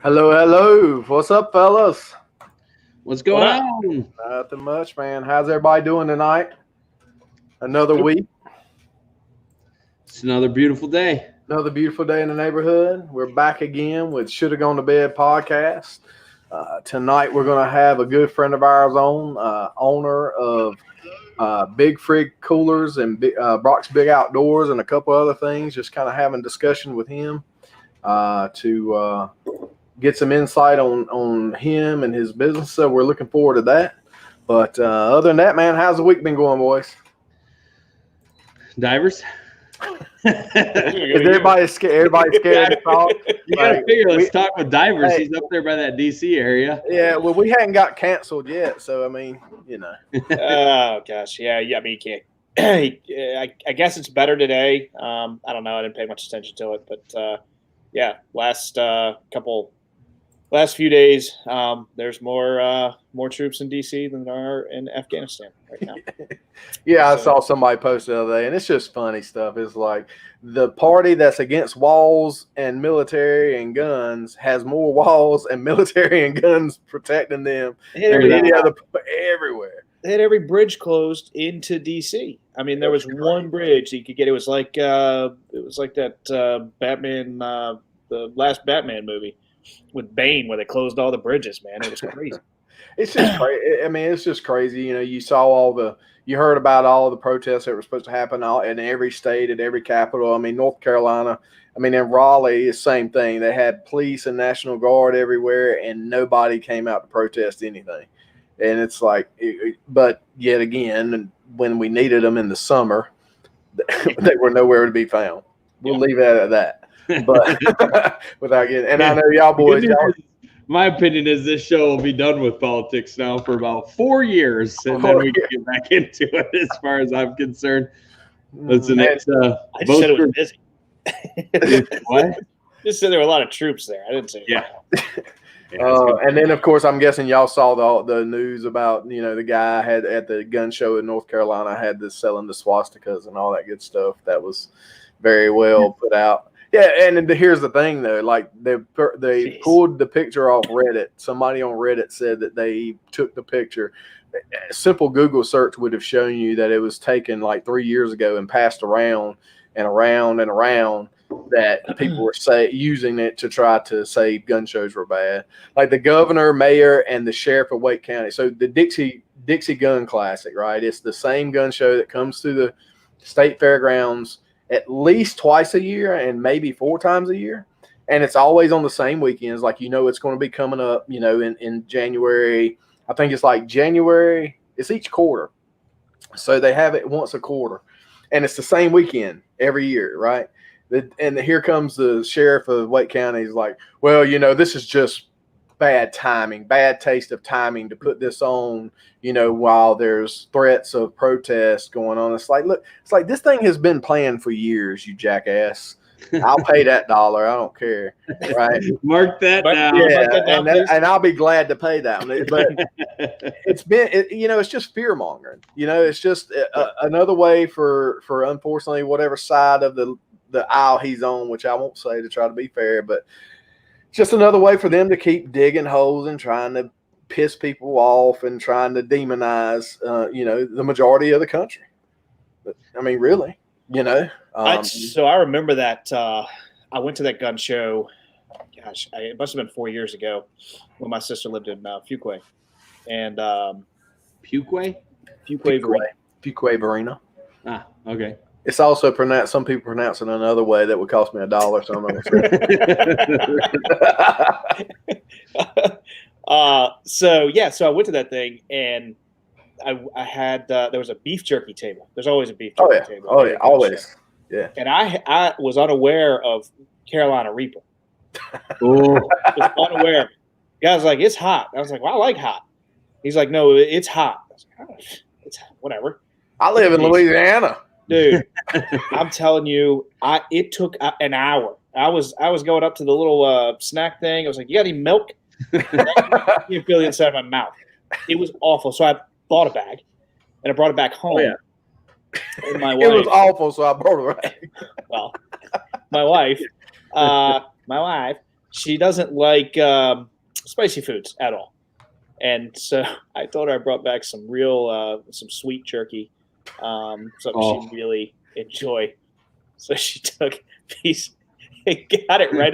Hello. What's up, fellas? What's going on? Nothing much, man. How's everybody doing tonight? Another week. It's another beautiful day. Another beautiful day in the neighborhood. We're back again with Shoulda Gone to Bed podcast. Tonight we're going to have a good friend of ours on, owner of Big Frig Coolers and Brock's Big Outdoors and a couple other things. Just kind of having discussion with him to get some insight on him and his business. So we're looking forward to that. But other than that, man, how's the week been going, boys? Divers? Is everybody scared? Everybody scared to talk? You gotta figure. Let's talk with Divers. He's up there by that DC area. Yeah, well, we hadn't got canceled yet, so I mean, you know. Oh gosh, yeah. I mean, you can't. I guess it's better today. I don't know. I didn't pay much attention to it, but yeah, last few days, there's more troops in DC than there are in Afghanistan right now. Yeah, I saw somebody post the other day, and it's just funny stuff. It's like the party that's against walls and military and guns has more walls and military and guns protecting them than any other everywhere. They had every bridge closed into DC. I mean, there was one bridge that you could get. It was like that Batman, the last Batman movie with Bane, where they closed all the bridges. Man, it was crazy. It's just crazy. I mean, it's just crazy. You know, you heard about all the protests that were supposed to happen in every state, at every capital. I mean, North Carolina. I mean, in Raleigh, it's the same thing. They had police and National Guard everywhere, and nobody came out to protest anything. And it's like, but yet again, when we needed them in the summer, they were nowhere to be found. We'll leave that at that. But without getting, and I know y'all boys. My opinion is this show will be done with politics now for about 4 years, and then we can get back into it. As far as I'm concerned, listen, I just said it was busy. What? Just said there were a lot of troops there. I didn't say and then, of course, I'm guessing y'all saw the news about, you know, the guy had at the gun show in North Carolina had this selling the swastikas and all that good stuff. That was very well put out. Yeah, and here's the thing, though. Like, they pulled the picture off Reddit. Somebody on Reddit said that they took the picture. A simple Google search would have shown you that it was taken like 3 years ago and passed around and around and around, that people were using it to try to say gun shows were bad. Like the governor, mayor, and the sheriff of Wake County. So the Dixie Gun Classic, right? It's the same gun show that comes through the state fairgrounds at least twice a year and maybe 4 times a year. And it's always on the same weekends. Like, you know, it's going to be coming up, you know, in January. I think it's like January. It's each quarter. So they have it once a quarter. And it's the same weekend every year, right? And here comes the sheriff of Wake County. He's like, well, you know, this is just bad timing, bad taste of timing to put this on, you know, while there's threats of protest going on. It's like, look, it's like this thing has been planned for years, you jackass. I'll pay that $1. I don't care. Right. Mark that down. Yeah, and I'll be glad to pay that one. But it's just fear mongering. You know, it's just another way for unfortunately whatever side of the aisle he's on, which I won't say to try to be fair, but just another way for them to keep digging holes and trying to piss people off and trying to demonize, the majority of the country. But I mean, really, you know. So I remember that I went to that gun show. Gosh, it must have been 4 years ago when my sister lived in Fuquay, and Fuquay, Verena. Ah, okay. It's also pronounced. Some people pronounce it another way that would cost me $1. So I'm not gonna say. So I went to that thing, and I had there was a beef jerky table. There's always a beef jerky table. Oh yeah, always. Yeah. And I was unaware of Carolina Reaper. Oh, was unaware of it. The guy was like, "It's hot." I was like, "Well, I like hot." He's like, "No, it's hot." I was like, "Oh, it's whatever." I live in Louisiana. Dude, I'm telling you, it took an hour. I was going up to the little snack thing. I was like, "You got any milk?" You can feel the inside of my mouth. It was awful. So I bought a bag, and I brought it back home. Oh, yeah. And my It wife, was awful, so I brought it back. well, my wife, she doesn't like spicy foods at all. And so I told her I brought back some real, some sweet jerky, something she'd really enjoy. So she took these, got it right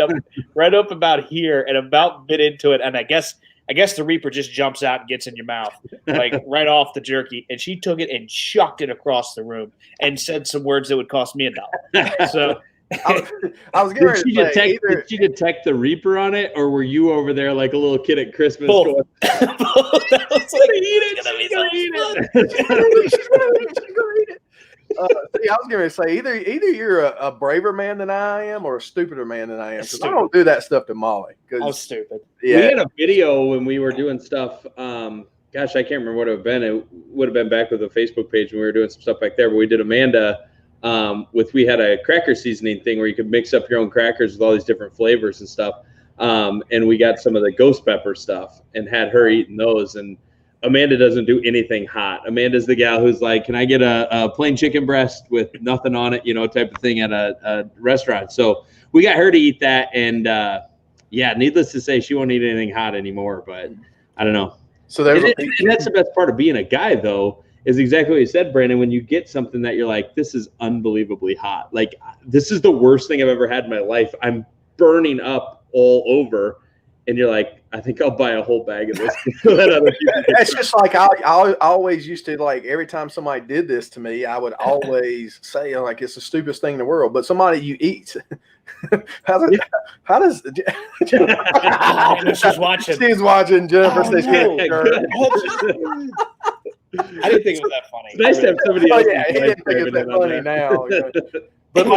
up about here, and about bit into it. And I guess the Reaper just jumps out and gets in your mouth, like right off the jerky. And she took it and chucked it across the room and said some words that would cost me $1. So. I was getting ready to say, did she detect the Reaper on it, or were you over there like a little kid at Christmas? Both. Going, Both. I was like, she's gonna eat it. See, I was going to say either you're a braver man than I am or a stupider man than I am, because I don't do that stuff to Molly. I was stupid. Yeah. We had a video when we were doing stuff. Gosh, I can't remember what it would have been. It would have been back with the Facebook page when we were doing some stuff back there. But we did Amanda. We had a cracker seasoning thing where you could mix up your own crackers with all these different flavors and stuff. And we got some of the ghost pepper stuff and had her eating those. And Amanda doesn't do anything hot. Amanda's the gal who's like, can I get a plain chicken breast with nothing on it, type of thing at a restaurant. So we got her to eat that. And needless to say, she won't eat anything hot anymore, but I don't know. So and that's the best part of being a guy, though, is exactly what you said, Brandon. When you get something that you're like, this is unbelievably hot. Like, this is the worst thing I've ever had in my life. I'm burning up all over. And you're like, I think I'll buy a whole bag of this. It's just like I always used to, like, every time somebody did this to me, I would always say, like, it's the stupidest thing in the world. But somebody you eat, how does she's watching. She's watching Jennifer. I didn't think it was that funny. It's nice to have somebody else. He didn't think it's that funny now. But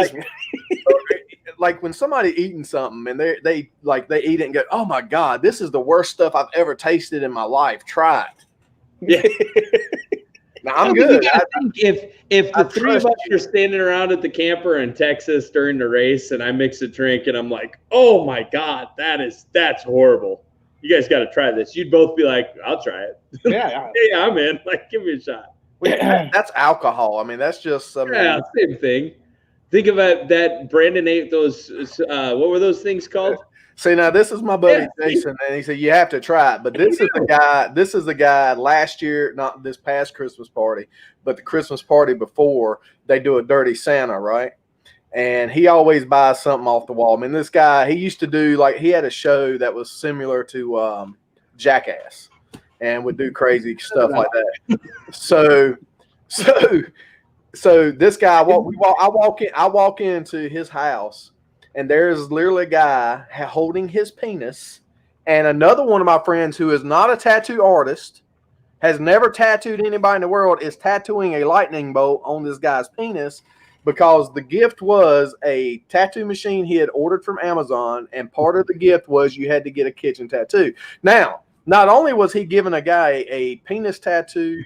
like when somebody eating something and they eat it and go, oh my God, this is the worst stuff I've ever tasted in my life. Try it. Yeah. Now, I'm good. I think if the three of us are standing around at the camper in Texas during the race and I mix a drink and I'm like, oh my God, that's horrible. You guys got to try this. You'd both be like, I'll try it. Yeah, I'm in. Like, give me a shot. That's alcohol. I mean, that's just same thing. Think about that. Brandon ate those. What were those things called? See, now this is my buddy Jason, and he said you have to try it. But this is the guy. This is the guy last year, not this past Christmas party, but the Christmas party before. They do a dirty Santa, right? And he always buys something off the wall. I mean, this guy, he used to do, like, he had a show that was similar to Jackass, and would do crazy stuff like that. So this guy, I walk into his house, and there's literally a guy holding his penis, and another one of my friends who is not a tattoo artist, has never tattooed anybody in the world, is tattooing a lightning bolt on this guy's penis because the gift was a tattoo machine he had ordered from Amazon, and part of the gift was you had to get a kitchen tattoo. Now, not only was he giving a guy a penis tattoo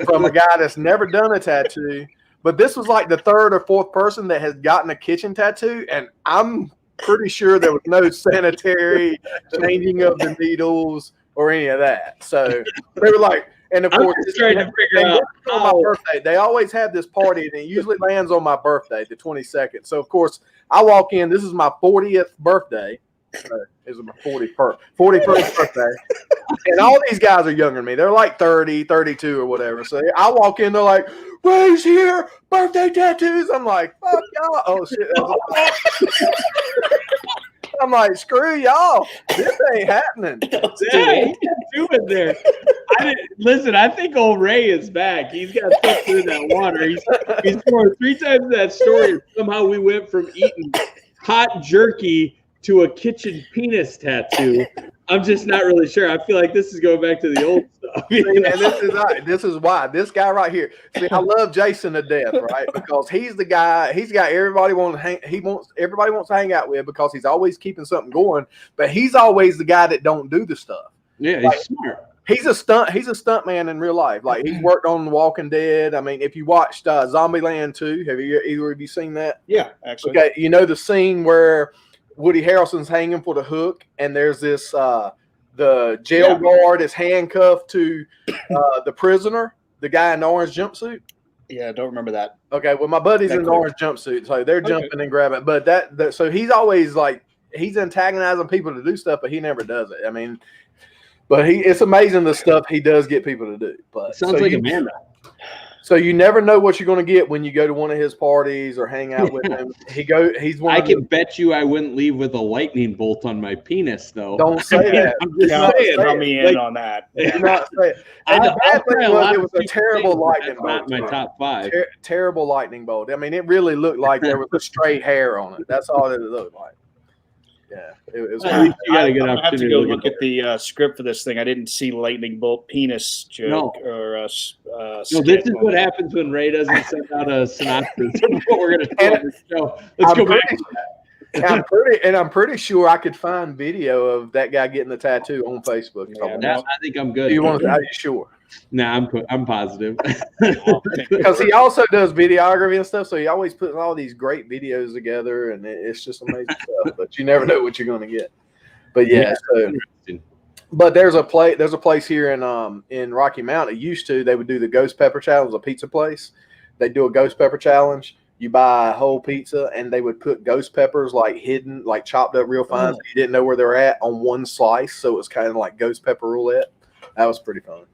from a guy that's never done a tattoo, but this was like the third or fourth person that has gotten a kitchen tattoo, and I'm pretty sure there was no sanitary changing of the needles or any of that. So they were like, and of course, trying to figure out on my birthday. They always have this party, and it usually lands on my birthday, the 22nd. So of course, I walk in. This is my 40th birthday. This is my 41st birthday. And all these guys are younger than me. They're like 30, 32 or whatever. So I walk in, they're like, Ray's here, birthday tattoos. I'm like, fuck y'all. Oh, shit. I'm like, screw y'all. This ain't happening. Yeah, he's doing there. Listen, I think old Ray is back. He's got something in that water. He's scored 3 times that story. Somehow we went from eating hot jerky to a kitchen penis tattoo. I'm just not really sure. I feel like this is going back to the old stuff. And this is why this guy right here. See, I love Jason to death, right? Because he's the guy. He's got everybody everybody wants to hang out with because he's always keeping something going. But he's always the guy that don't do the stuff. Yeah, like, he's smart. He's a stunt man in real life. Like, he's worked on The Walking Dead. I mean, if you watched Zombieland 2, have either of you seen that? Yeah, actually. Okay, you know the scene where Woody Harrelson's hanging for the hook, and there's this the jail guard is handcuffed to the prisoner, the guy in the orange jumpsuit. Yeah, I don't remember that. Okay, well, my buddy's in the orange jumpsuit, so they're jumping and grabbing. But so he's always like he's antagonizing people to do stuff, but he never does it. I mean, but it's amazing the stuff he does get people to do. But sounds like Amanda. So you never know what you're going to get when you go to one of his parties or hang out with him. He's one. I can bet you I wouldn't leave with a lightning bolt on my penis, though. Don't say that. I'm just saying. Count me in on that. Do not say it. And the bad thing was it was a terrible lightning bolt. Not my top 5. Terrible lightning bolt. I mean, it really looked like there was a straight hair on it. That's all it looked like. Yeah, it was. You got a good I have to opportunity go to look at the script for this thing. I didn't see lightning bolt penis joke or no, this is what happens when Ray doesn't send out a synopsis of what we're going to do on the show. Let's go back. I'm pretty sure I could find video of that guy getting the tattoo on Facebook. Yeah, I think I'm good. Are you sure? Nah, I'm positive. Because he also does videography and stuff, so he always puts all these great videos together, and it's just amazing stuff. But you never know what you're going to get. But but there's a place here in Rocky Mount. It used to they would do the ghost pepper challenge, a pizza place. They do a ghost pepper challenge. You buy a whole pizza, and they would put ghost peppers like hidden, like chopped up real fine, so you didn't know where they were at on one slice. So it was kind of like ghost pepper roulette. That was pretty fun.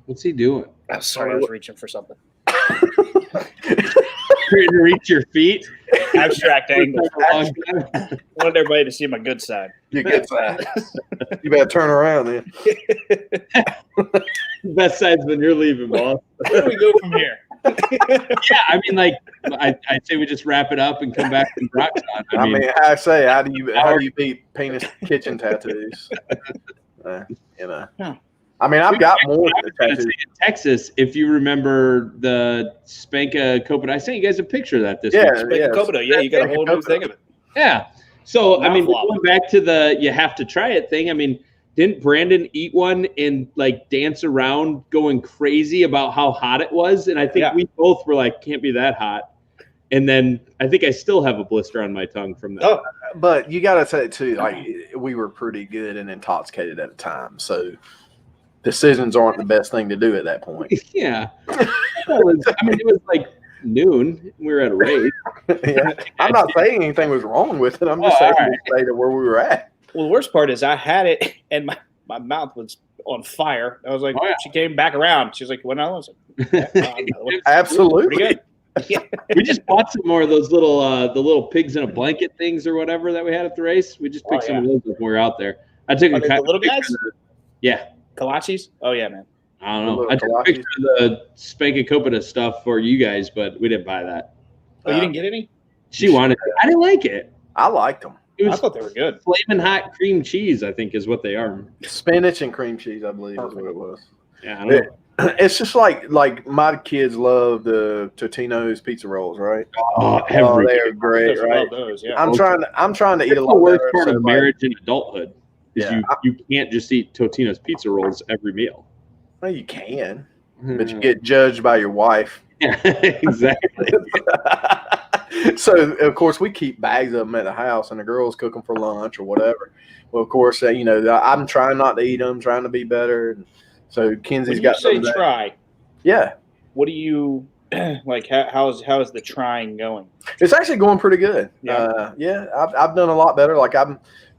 What's he doing? I'm sorry, I was reaching for something. Trying to reach your feet. Abstract angle. I wanted everybody to see my good side. Your good side. You better turn around then. Best side's when you're leaving, boss. Where do we go from here? Yeah, I mean, like, I'd say we just wrap it up and come back to Brock's on. I mean, I say, how do you beat penis kitchen tattoos? You know. Huh. I mean, I've got more tattoos. In Texas, if you remember the Spanka Copa, I sent you guys a picture of that this week. Spanka Copa, yeah, you got a whole new thing of it. Yeah. So, I mean, going back to the you have to try it thing, I mean, didn't Brandon eat one and like dance around going crazy about how hot it was? And I think we both were like, can't be that hot. And then I think I still have a blister on my tongue from that. Oh, but you got to say too, like we were pretty good and intoxicated at the time. So decisions aren't the best thing to do at that point. Yeah. It was like noon. We were at a race. Yeah. I'm not saying anything was wrong with it. I'm just saying the state of where we were at. Well, the worst part is I had it and my mouth was on fire. I was like, she came back around. She was like, "When I was like, absolutely pretty good." Yeah. We just bought some more of those little the little pigs in a blanket things or whatever that we had at the race. We just picked some of those up when we were out there. I took the little guys. Yeah. Kolaches? Oh, yeah, man. I don't know. I took a picture of the Spanka Copita stuff for you guys, but we didn't buy that. Oh, you didn't get any? She wanted it. I didn't like it. I liked them. I thought they were good. Flaming hot cream cheese, I think, is what they are. Spinach and cream cheese, I believe, is what it was. Yeah, I don't know. It's just like my kids love the Totino's pizza rolls, right? Oh, they're great, right? Those, yeah. I'm trying to eat a lot. The worst part of marriage and adulthood is you can't just eat Totino's pizza rolls every meal. Well, you can, but you get judged by your wife. Yeah, exactly. So of course we keep bags of them at the house, and the girls cook them for lunch or whatever. Well, of course, I'm trying not to eat them, trying to be better. And so Kenzie's got some. Try. Yeah. What do you like? How is the trying going? It's actually going pretty good. Yeah. I've done a lot better. Like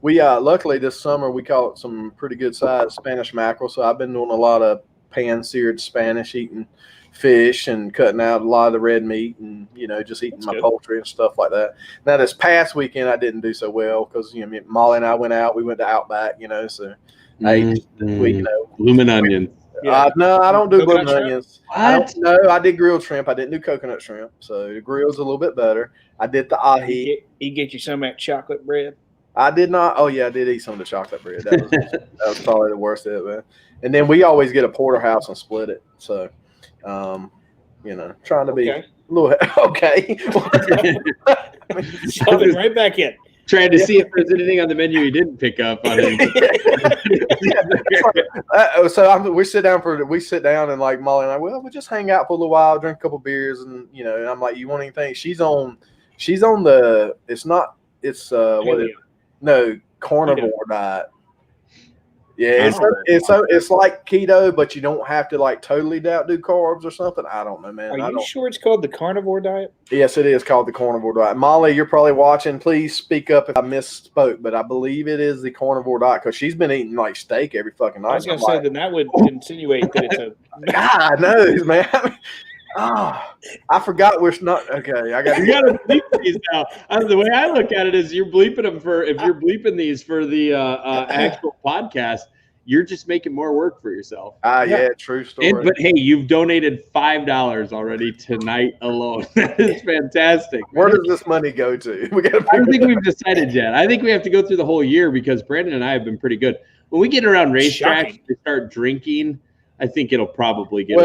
we luckily this summer we caught some pretty good sized Spanish mackerel. So I've been doing a lot of pan seared Spanish, eating fish and cutting out a lot of the red meat, and just eating my poultry and stuff like that. Now this past weekend I didn't do so well because Molly and I went out. We went to Outback, so blooming onions. No, I don't do blooming onions. What? I did grilled shrimp. I didn't do coconut shrimp, so the grill's a little bit better. I did the ahi. He get you some of that chocolate bread. I did not. Oh yeah, I did eat some of the chocolate bread. That was probably the worst of it, man. And then we always get a porterhouse and split it. So, trying to be a little okay. Jumping right back in. Trying to see if there's anything on the menu you didn't pick up on it. So we sit down and like Molly and I, we just hang out for a little while, drink a couple beers, and and I'm like, you want anything? She's on the carnivore diet. Yeah, it's like keto, but you don't have to like totally do carbs or something. I don't know, man. Are you sure it's called the carnivore diet? Yes, it is called the carnivore diet. Molly, you're probably watching. Please speak up if I misspoke, but I believe it is the carnivore diet because she's been eating like steak every fucking night. I was going to say then that would insinuate that it's a. God knows, man. I forgot we're not okay. You gotta bleep these now. The way I look at it is you're bleeping them if you're bleeping these for the actual podcast, you're just making more work for yourself. Yeah, true story. But hey, you've donated $5 already tonight alone. That is fantastic. Where does this money go to? I don't think we've decided yet. I think we have to go through the whole year because Brandon and I have been pretty good. When we get around racetracks and start drinking, I think it'll probably get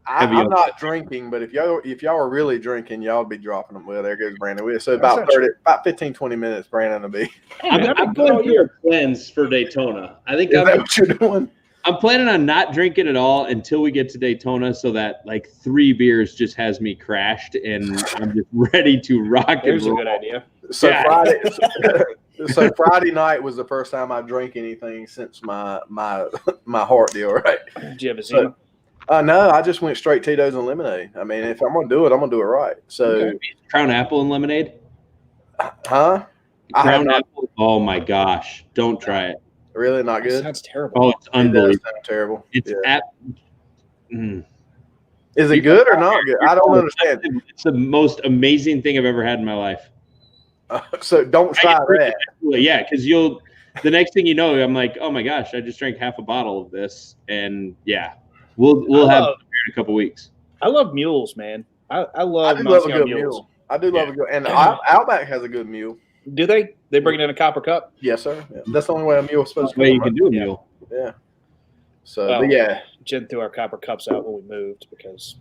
I'm not drinking, but if y'all are really drinking, y'all would be dropping them. Well, there goes Brandon. So about 15, 20 minutes, Brandon will be. I'm going through a cleanse for Daytona. I think that what you're doing? I'm planning on not drinking at all until we get to Daytona, so that like 3 beers just has me crashed and I'm just ready to rock and roll. There's a good idea. So Friday night was the first time I drank anything since my heart deal. Right? Did you have a Zima? No, I just went straight Tito's and lemonade. I mean, if I'm gonna do it, I'm gonna do it right. So, Crown Apple and lemonade, huh? Crown Apple. Oh my gosh, don't try it. Really, not good. That's terrible. Oh, it's unbelievable. It does sound terrible. It's Is it good or not good? I don't understand. It's the most amazing thing I've ever had in my life. So don't try that. Yeah, because the next thing you know, I'm like, oh my gosh, I just drank half a bottle of this, and yeah. We'll have it in a couple weeks. I love mules, man. I love a good mule. I do love a good, and Outback has a good mule. Do they? They bring it in a copper cup? Yes, sir. Yeah. That's the only way a mule is supposed to. Way you can do a mule. Yeah. So, but yeah, Jen threw our copper cups out when we moved because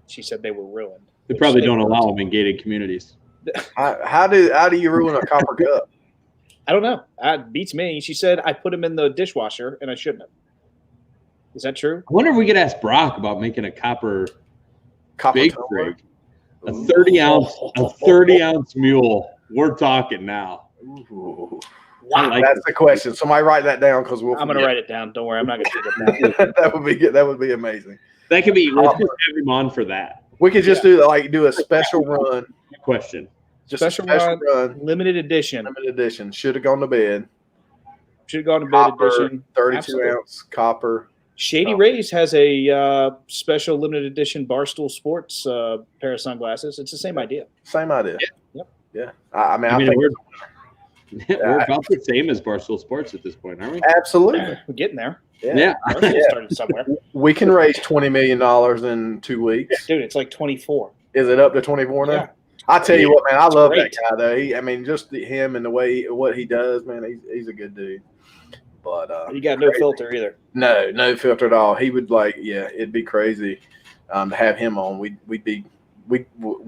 she said they were ruined. They probably don't allow them in gated communities. How do you ruin a copper cup? I don't know. It beats me. She said I put them in the dishwasher and I shouldn't have. Is that true? I wonder if we could ask Brock about making a copper big Frig. A 30 ounce mule. We're talking now. Ooh. Wow, that's the question. Somebody write that down because I'm going to write it down. Don't worry, I'm not going to do that. That would be good. That would be amazing. That could be. Let's just have him on for that. We could just do a special run. Question. Just special run. Limited edition. Limited edition. Should have gone to bed. Should have gone to bed edition. 32-ounce copper. Shady Rays has a special limited edition Barstool Sports pair of sunglasses. It's the same idea. Same idea. Yep. Yeah. I think we're about the same as Barstool Sports at this point, aren't we? Absolutely. We're getting there. Yeah. Started somewhere. We can raise $20 million in 2 weeks. Dude, it's like 24. Is it up to 24 now? Yeah. I tell you what, man, I love that guy though. Just him and the way what he does, man, he's a good dude. But you got no filter either. No filter at all. He would it'd be crazy to have him on. We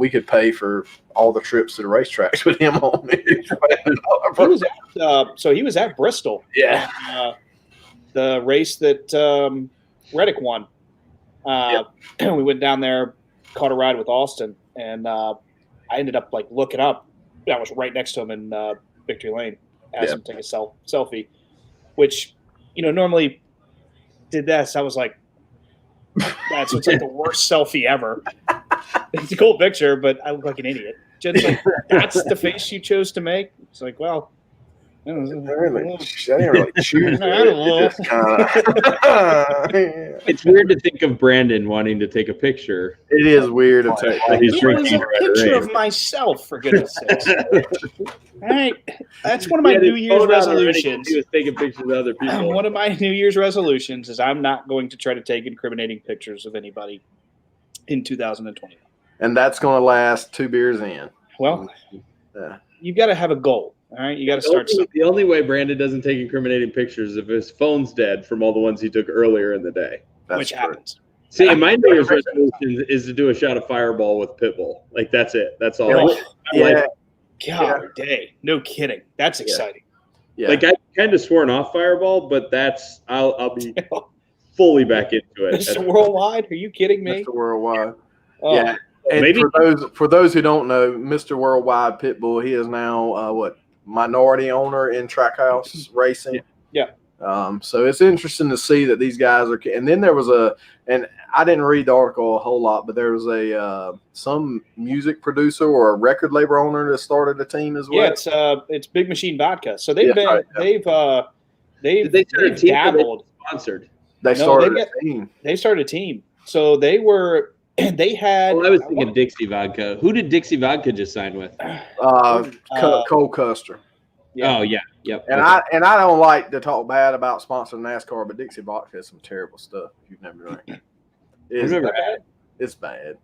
could pay for all the trips to the racetracks with him on. He was at Bristol. Yeah. The race that Reddick won. We went down there, caught a ride with Austin, and I ended up looking up. I was right next to him in Victory Lane. Asked him to take a selfie. Which, normally did this. I was like, it's like the worst selfie ever. It's a cool picture, but I look like an idiot. Jen's like, that's the face you chose to make? It's like, well, I didn't really choose It's weird to think of Brandon wanting to take a picture. It is weird to take. It was a picture of myself, for goodness sakes. All right, that's one of my New Year's resolutions. He was taking pictures of other people. One of my New Year's resolutions is I'm not going to try to take incriminating pictures of anybody in 2020. And that's going to last 2 beers in. Well, you've got to have a goal. All right, you got to start something. The only way Brandon doesn't take incriminating pictures is if his phone's dead from all the ones he took earlier in the day. Which happens. See, my New Year's resolution is to do a shot of Fireball with Pitbull. That's it. That's all. God, day. No kidding. That's exciting. Yeah. I kind of sworn off Fireball, but I'll be fully back into it. Mr. Worldwide? Are you kidding me? Mr. Worldwide. Yeah. And maybe for those who don't know, Mr. Worldwide Pitbull, he is now minority owner in Trackhouse Racing. Yeah. So it's interesting to see that these guys are. And then there was and I didn't read the article a whole lot, but there was some music producer or a record label owner that started a team as well. Yeah, it's Big Machine Vodka. So they've dabbled. Sponsored. They started a team. They started a team. So they had. Well, I was thinking Dixie Vodka. Who did Dixie Vodka just sign with? Cole Custer. Yeah. Oh yeah, yep. And I don't like to talk bad about sponsoring NASCAR, but Dixie Vodka has some terrible stuff. If you've never drank it. It's bad.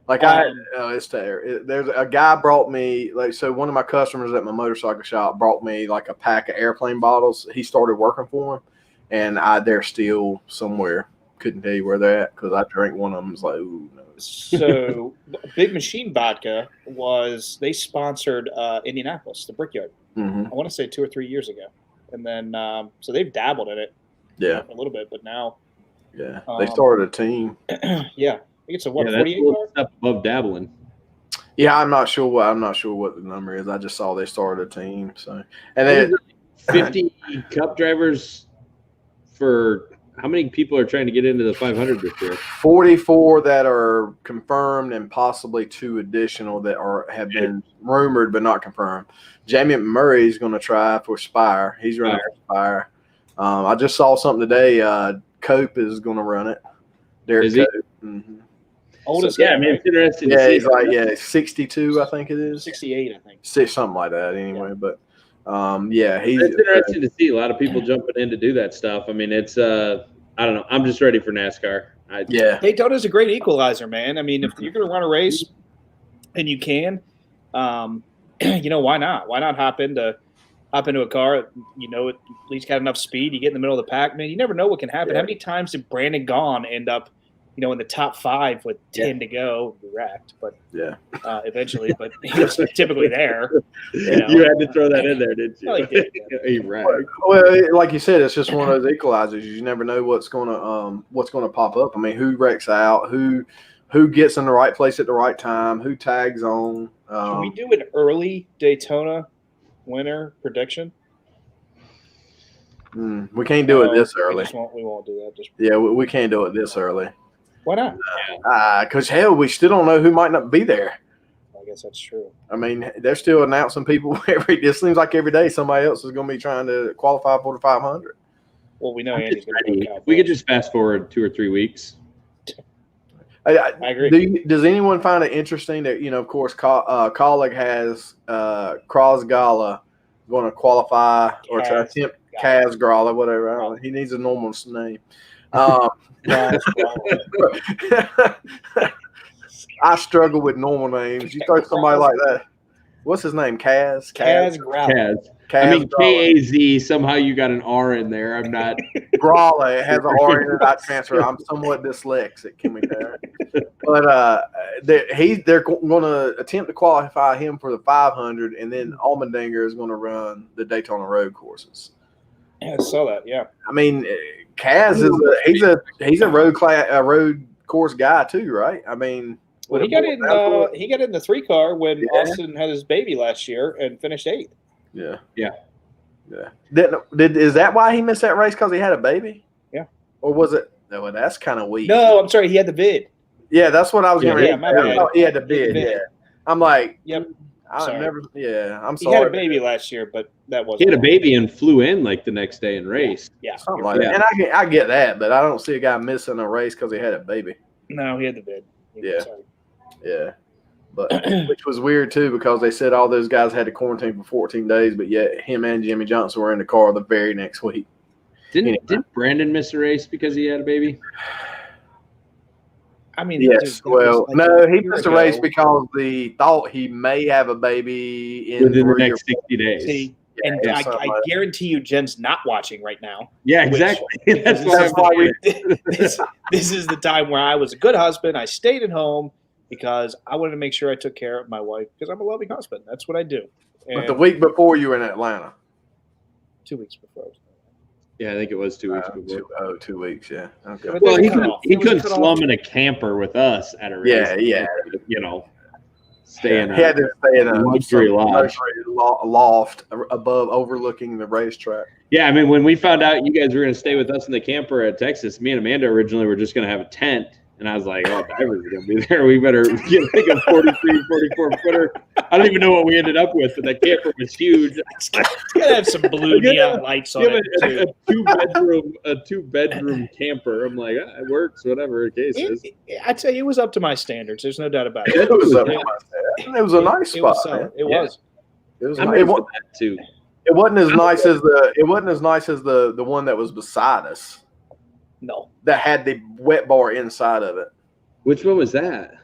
Like it's terrible. There's a guy brought me one of my customers at my motorcycle shop brought me like a pack of airplane bottles. He started working for him, and they're still somewhere. Couldn't tell you where they're at because I drank one of them. Was like, ooh, no. So Big Machine Vodka they sponsored Indianapolis, the Brickyard. Mm-hmm. I want to say 2 or 3 years ago, and then so they've dabbled in it, a little bit, but now, they started a team. Yeah, I think it's a 48 step above dabbling. Yeah, I'm not sure what the number is. I just saw they started a team. So, and then 50 Cup drivers for. How many people are trying to get into the 500 this year? 44 that are confirmed, and possibly 2 additional that have been rumored but not confirmed. Jamie McMurray is going to try for Spire. He's running for Spire. I just saw something today. Cope is going to run it. Derek Cope. Mm-hmm. Oldest guy. I mean, it's interesting. Yeah, he's like 62, I think it is. 68, I think. Something like that. Anyway, but. It's interesting to see a lot of people jumping in to do that stuff. I mean, it's I don't know. I'm just ready for NASCAR. Daytona's a great equalizer, man. I mean, if you're going to run a race and you can, why not? Why not hop into a car? At least got enough speed. You get in the middle of the pack, man. You never know what can happen. How many times did Brandon Gaughan end up? In the top 5 with 10 to go, wrecked, but eventually, but he was typically there. You had to throw that in there, didn't you? Well, he did. You're right. Well, like you said, it's just one of those equalizers. You never know what's gonna pop up. I mean, who wrecks out, who gets in the right place at the right time, who tags on. Can we do an early Daytona winner prediction? We can't do it this early. We won't do that. We can't do it this early. Why not? Because hell, we still don't know who might not be there. I guess that's true. I mean, they're still announcing people it seems like every day somebody else is going to be trying to qualify for the 500. Well, we know Andy's going to be. We could just fast forward 2 or 3 weeks. I agree. Does anyone find it interesting that of course, Colleague has Kraz Gala going to qualify or to attempt Kaz Gralla, whatever. He needs a normal name. I struggle with normal names. You throw somebody like that. What's his name? Kaz Gralla. I mean, Kaz. Somehow you got an R in there. I'm not. Gralla. It has an R in it. I transfer. I'm somewhat dyslexic. Can we tell? But they're going to attempt to qualify him for the 500, and then Allmendinger is going to run the Daytona road courses. Yeah, I saw that. Yeah. I mean, Kaz he's a road course guy too, right? I mean, he got in the 3 car when Austin had his baby last year and finished 8th. Yeah. Is that why he missed that race because he had a baby? Yeah. Or was it? No, that's kind of weak. No, I'm sorry. He had the bid. Yeah, that's what I was going to say. He had the bid. Yeah. I'm like, yep. I'm sorry. He had a baby last year, but that wasn't. He had a baby and flew in like the next day and raced. Yeah. Something like that. And I get that, but I don't see a guy missing a race because he had a baby. No, he had the bid. Yeah. But which was weird too because they said all those guys had to quarantine for 14 days, but yet him and Jimmy Johnson were in the car the very next week. Didn't Brandon miss a race because he had a baby? I mean, yes. Well, no, he missed a race because he thought he may have a baby within the next 60 days. See, and I guarantee you, Jen's not watching right now. Yeah, exactly. That's why this is the time where I was a good husband. I stayed at home because I wanted to make sure I took care of my wife because I'm a loving husband. That's what I do. And but the week before you were in Atlanta. 2 weeks before. Yeah, I think it was 2 weeks before. 2 weeks, yeah. Okay. Well, he couldn't slum in a camper with us at a race. Yeah. stay in. He had to stay in a luxury lodge. Loft above, overlooking the racetrack. Yeah, I mean, when we found out you guys were going to stay with us in the camper at Texas, me and Amanda originally were just going to have a tent. And I was like, oh, Diver's going to be there. We better get like a 43, 44-footer. I don't even know what we ended up with, but that camper was huge. It's got to have some blue neon lights on it. A two-bedroom camper. I'm like, it works, whatever the case is. I tell you, it was up to my standards. There's no doubt about it. It was up to my standards. It was a nice spot. It was. It was. Too. It wasn't as nice as the one that was beside us. No. That had the wet bar inside of it. Which one was that?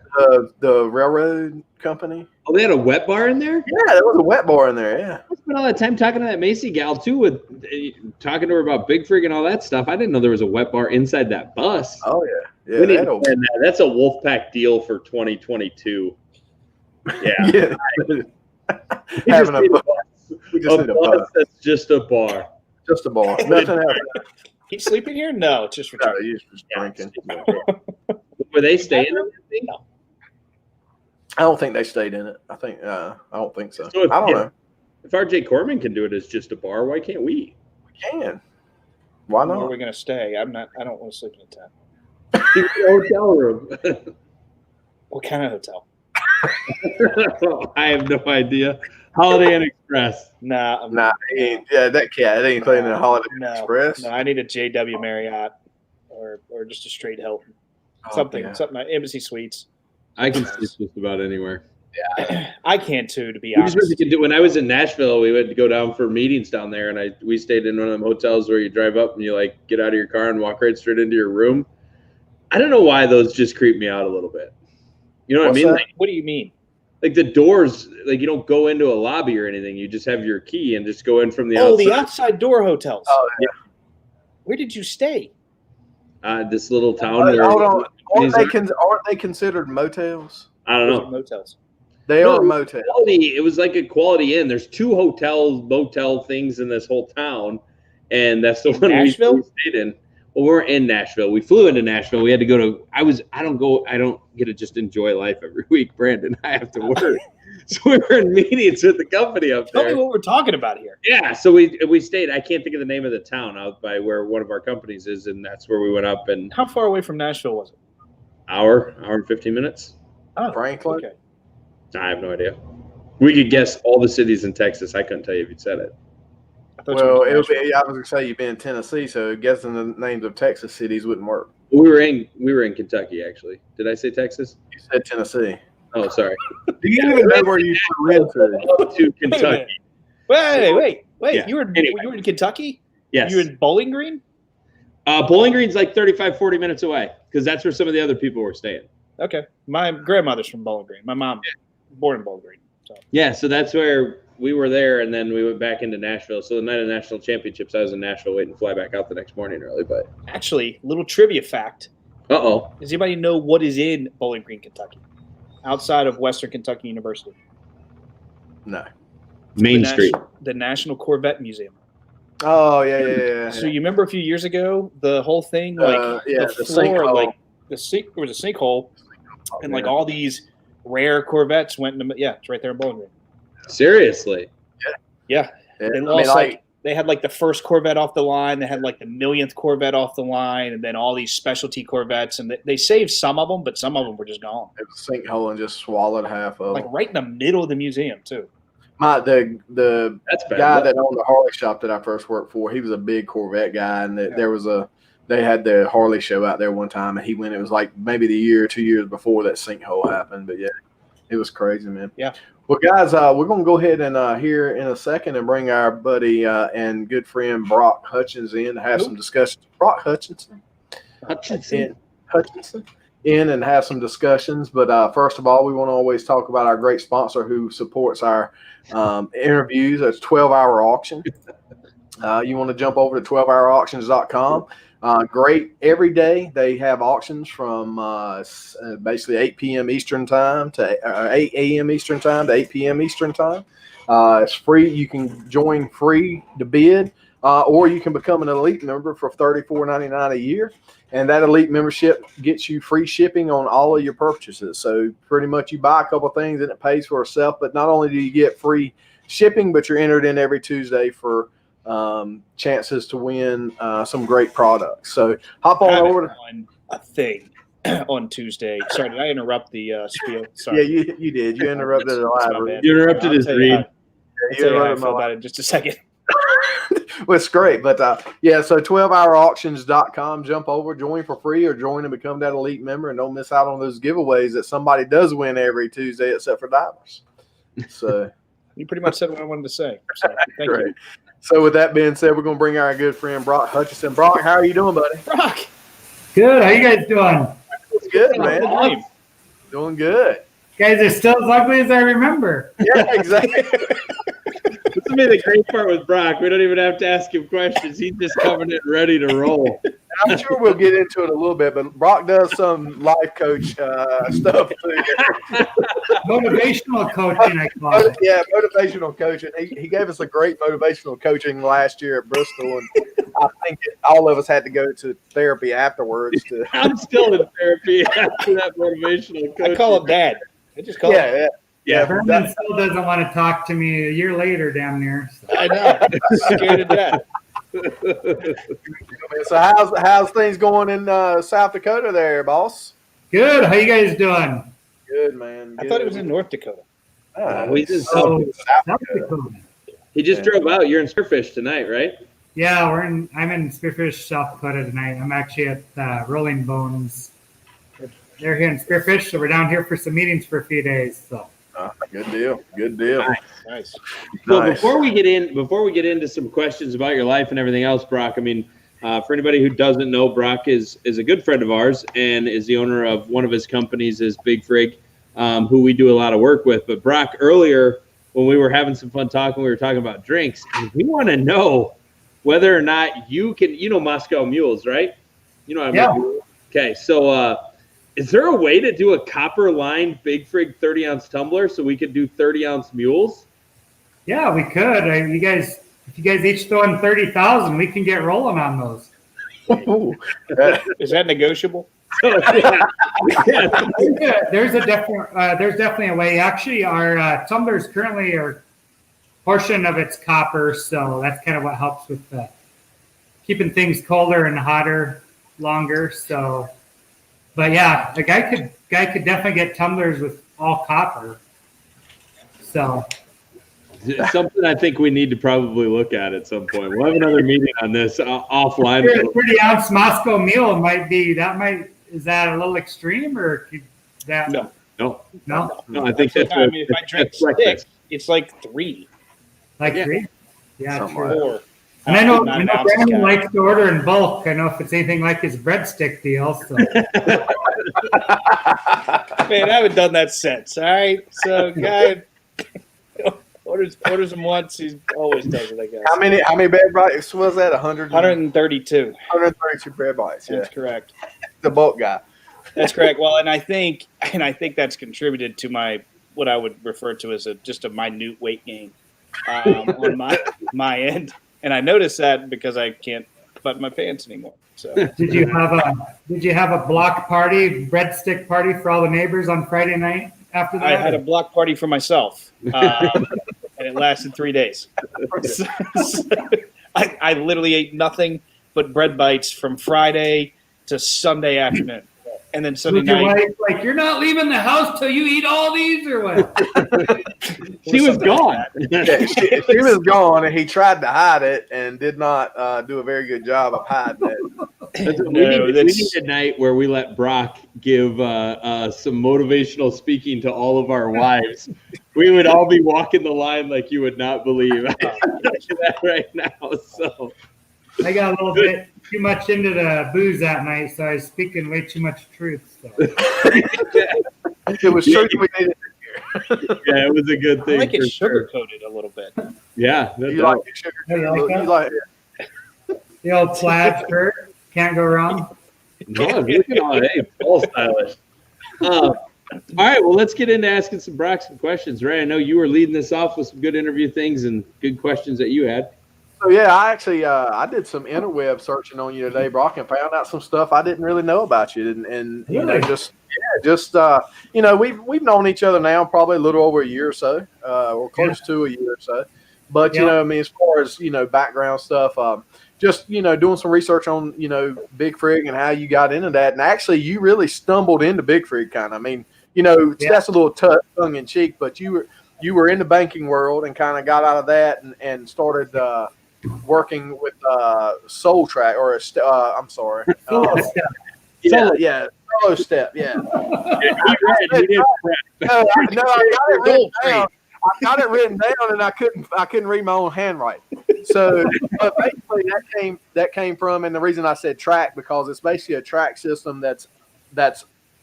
The railroad company. Oh, they had a wet bar in there? Yeah, there was a wet bar in there, yeah. I spent all that time talking to that Macy gal, too, talking to her about Big Frig and all that stuff. I didn't know there was a wet bar inside that bus. Oh, yeah. We need to plan that. That's a Wolfpack deal for 2022. Yeah. Yeah. Having a bus. We just need a bus. That's just a bar. Just a bar. Nothing else. He's sleeping here? No, it's just for he's just drinking. Were they staying in it? No. I don't think they stayed in it. I don't think so. I don't know. If RJ Corman can do it as just a bar, why can't we? We can. Why not? Where are we going to stay? I don't want to sleep in a tent. Hotel room. What kind of hotel? I have no idea. Holiday Inn Express. Nah. That cat ain't playing in a Holiday Inn Express. No, I need a JW Marriott or just a straight Hilton. Something Embassy Suites. I can sleep just about anywhere. Yeah, I can too. To be honest, when I was in Nashville, we would go down for meetings down there, and we stayed in one of them hotels where you drive up and you like get out of your car and walk right straight into your room. I don't know why those just creep me out a little bit. You know what I mean? Like, what do you mean? Like the doors, like you don't go into a lobby or anything. You just have your key and just go in from the outside. Oh, the outside door hotels. Oh, yeah. Where did you stay? This little town. Aren't they considered motels? I don't know. Motels. They are motels. It was like a Quality Inn. There's 2 motel things in this whole town, and that's the one we stayed in. Well, we're in Nashville. We flew into Nashville. We had to go to. I don't get to just enjoy life every week, Brandon. I have to work. So we were in meetings with the company up there. Tell me what we're talking about here. Yeah, so we stayed. I can't think of the name of the town out by where one of our companies is, and that's where we went up. And how far away from Nashville was it? Hour and 15 minutes. Oh, Franklin. Okay. I have no idea. We could guess all the cities in Texas. I couldn't tell you if you'd said it. Well, I was going to say you've been in Tennessee, so guessing the names of Texas cities wouldn't work. We were in Kentucky, actually. Did I say Texas? You said Tennessee. Oh, sorry. Do you even know where you went to Kentucky? Wait. Yeah. You were in Kentucky? Yes. You were in Bowling Green? Bowling Green's like 35, 40 minutes away because that's where some of the other people were staying. Okay. My grandmother's from Bowling Green. My mom born in Bowling Green. So. Yeah, so that's where we were there, and then we went back into Nashville. So the night of national championships, I was in Nashville waiting to fly back out the next morning early. But actually, little trivia fact. Uh-oh. Does anybody know what is in Bowling Green, Kentucky? Outside of Western Kentucky University? No. Main Street. The National Corvette Museum. Oh, yeah. So you remember a few years ago, the whole thing, like the floor, like there was a sinkhole, and like all these rare Corvettes went into, it's right there in Bowling Green. Seriously? Yeah. They lost, they had like the first Corvette off the line, they had like the millionth Corvette off the line, and then all these specialty Corvettes, and they saved some of them, but some of them were just gone. It was a sinkhole and just swallowed half of them. Like right in the middle of the museum too. The guy that owned the Harley shop that I first worked for, he was a big Corvette guy, and they had the Harley show out there one time, and he went. It was like maybe the year or 2 years before that sinkhole happened, but yeah, it was crazy, man. Yeah. Well, guys, we're gonna go ahead and here in a second and bring our buddy and good friend Brock Hutchins in to have some discussions. Brock Hutchinson in and have some discussions. But first of all, we want to always talk about our great sponsor who supports our interviews. It's 12-Hour Auction. You want to jump over to 12hourauctions.com. Great. Every day they have auctions from basically 8 p.m. Eastern time to 8 a.m. Eastern time to 8 p.m. Eastern time. It's free. You can join free to bid, or you can become an elite member for $34.99 a year. And that elite membership gets you free shipping on all of your purchases. So pretty much you buy a couple things and it pays for itself. But not only do you get free shipping, but you're entered in every Tuesday for chances to win some great products. So hop on over to a thing on Tuesday. Sorry, did I interrupt the spiel? Sorry. Yeah, you did. You interrupted the live. You interrupted his read. I'll tell you how I feel about it in just a second. Well, it's great. But yeah, so 12hourauctions.com. Jump over, join for free, or join and become that elite member, and don't miss out on those giveaways that somebody does win every Tuesday except for divers. So you pretty much said what I wanted to say. So thank you. So with that being said, we're going to bring our good friend Brock Hutchins. Brock, how are you doing, buddy? Brock. Good. How you guys doing? It's good, man. Doing good. You guys are still as ugly as I remember. Yeah, exactly. This will be the great part with Brock. We don't even have to ask him questions. He's just coming in ready to roll. I'm sure we'll get into it a little bit, but Brock does some life coach stuff. Motivational coaching, I call it. Yeah, motivational coaching. He gave us a great motivational coaching last year at Bristol, and I think all of us had to go to therapy afterwards. I'm still in therapy after that motivational coaching. I call him Dad. I just call him. Yeah, Vernon still doesn't want to talk to me a year later, damn near. So. I know. Scared to death. So how's things going in South Dakota there, boss? Good. How you guys doing? Good, man. Good. I thought it was in North Dakota. He's in South Dakota. Dakota. He just drove out. You're in Spearfish tonight, right? Yeah, I'm in Spearfish, South Dakota tonight. I'm actually at Rolling Bones. They're here in Spearfish, so we're down here for some meetings for a few days. So. Good deal. Good deal. Nice. So before we get into some questions about your life and everything else, Brock, I mean, for anybody who doesn't know, Brock is a good friend of ours and is the owner of one of his companies, is Big Frig, who we do a lot of work with. But Brock, earlier when we were having some fun talking, we were talking about drinks, and we want to know whether or not you can, Moscow mules, right? You know what I mean? Yeah. Okay, so is there a way to do a copper-lined Big Frig 30-ounce tumbler so we could do 30-ounce mules? Yeah, we could. If you guys each throw in 30,000, we can get rolling on those. Is that negotiable? There's definitely a way. Actually, our tumblers currently are portion of it's copper, so that's kind of what helps with keeping things colder and hotter longer. So. But yeah, the guy could definitely get tumblers with all copper. So it's something I think we need to probably look at some point. We'll have another meeting on this offline. 30-ounce Moscow mule is that a little extreme, or could that? No. I think that's. I mean, if I drink 6, it's like 3. Like 3? Yeah, sure. 4. And I know Brandon likes to order in bulk. I know if it's anything like his breadstick deal. So. Man, I haven't done that since. All right, so guy orders them once. He always does it, I guess. How many bread bites was that? 132. 132 bread bites. Yeah. That's correct. The bulk guy. That's correct. Well, and I think that's contributed to what I would refer to as just a minute weight gain on my end. And I noticed that because I can't button my pants anymore. So did you have a block party, breadstick party for all the neighbors on Friday night after that? I had a block party for myself, and it lasted 3 days. I literally ate nothing but bread bites from Friday to Sunday afternoon. And then Sunday night, like, you're not leaving the house till you eat all these, or what? She was gone. She was gone, and he tried to hide it and did not do a very good job of hiding it. We need a night where we let Brock give some motivational speaking to all of our wives. We would all be walking the line like you would not believe. I can tell you that right now. So I got a little bit too much into the booze that night, so I was speaking way too much truth. So. It was truth we needed to hear. Yeah, it was a good thing. I like it sugar-coated a little bit. Yeah. You like it sugar-coated? The old plaid shirt. Can't go wrong. No, look at all that. All stylish. All right, well, let's get into asking Brock some questions. Ray, I know you were leading this off with some good interview things and good questions that you had. So yeah, I actually I did some interweb searching on you today, Brock, and found out some stuff I didn't really know about you. And you know, just you know, we've known each other now probably a little over a year or so, or close to a year or so. But you know, I mean, as far as you know, background stuff, just you know, doing some research on you know Big Frig and how you got into that, and actually, you really stumbled into Big Frig, kind of. I mean, you know, that's a little tongue in cheek, but you were in the banking world and kind of got out of that and started working with Soul Track or I'm sorry, Solo Step, yeah. I got it written down, and I couldn't read my own handwriting. So, but basically that came from, and the reason I said track because it's basically a track system that's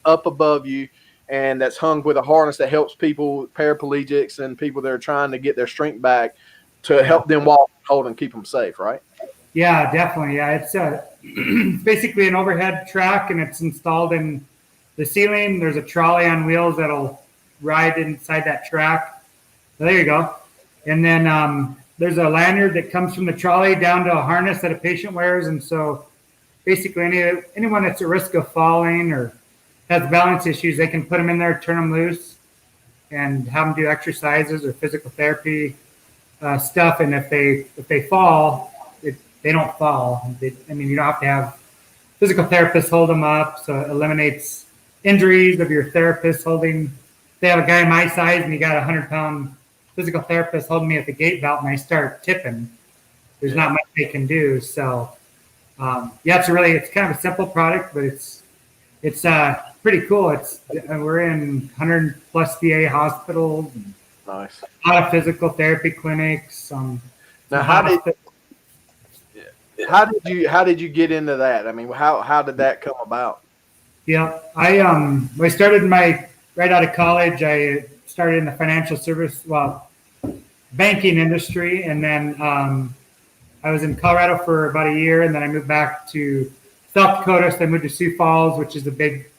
up above you, and that's hung with a harness that helps people, paraplegics, and people that are trying to get their strength back to help them walk, hold, and keep them safe. Right? Yeah, definitely. Yeah, it's basically an overhead track, and it's installed in the ceiling. There's a trolley on wheels that'll ride inside that track. So there you go. And then there's a lanyard that comes from the trolley down to a harness that a patient wears. And so basically anyone that's at risk of falling or has balance issues, they can put them in there, turn them loose, and have them do exercises or physical therapy stuff. And if they fall, they don't fall. I mean, you don't have to have physical therapists hold them up. So it eliminates injuries of your therapist holding. They have a guy my size and he got 100-pound physical therapist holding me at the gate belt and I start tipping. There's not much they can do. So it's kind of a simple product, but it's pretty cool. We're in 100 plus VA hospitals. And nice. A lot of physical therapy clinics. Now, how did you get into that? I mean, how did that come about? Yeah, I started right out of college. I started in the financial banking industry, and then I was in Colorado for about a year, and then I moved back to South Dakota. So I moved to Sioux Falls, which is a big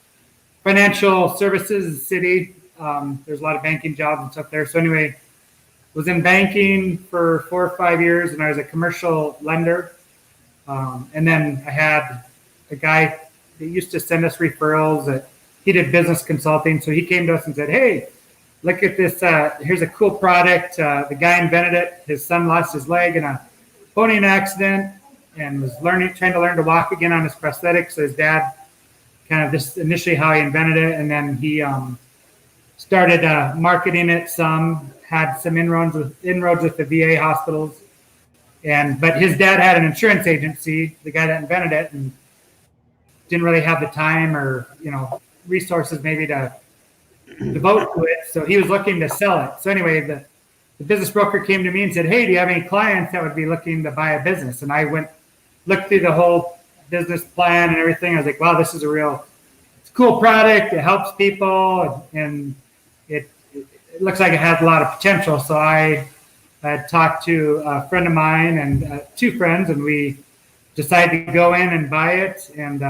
financial services city. There's a lot of banking jobs and stuff there. So anyway, was in banking for 4 or 5 years, and I was a commercial lender. And then I had a guy that used to send us referrals. He did business consulting, so he came to us and said, "Hey, look at this. Here's a cool product. The guy invented it. His son lost his leg in a boating accident and was trying to learn to walk again on his prosthetics. So his dad kind of just initially how he invented it, and then he started marketing it some, had some inroads with the VA hospitals. But his dad had an insurance agency, the guy that invented it, and didn't really have the time or, resources maybe to devote to it. So he was looking to sell it. So anyway, the business broker came to me and said, "Hey, do you have any clients that would be looking to buy a business?" And I looked through the whole business plan and everything. I was like, wow, this is it's a cool product. It helps people, and it looks like it has a lot of potential. So I talked to a friend of mine and 2 friends, and we decided to go in and buy it. And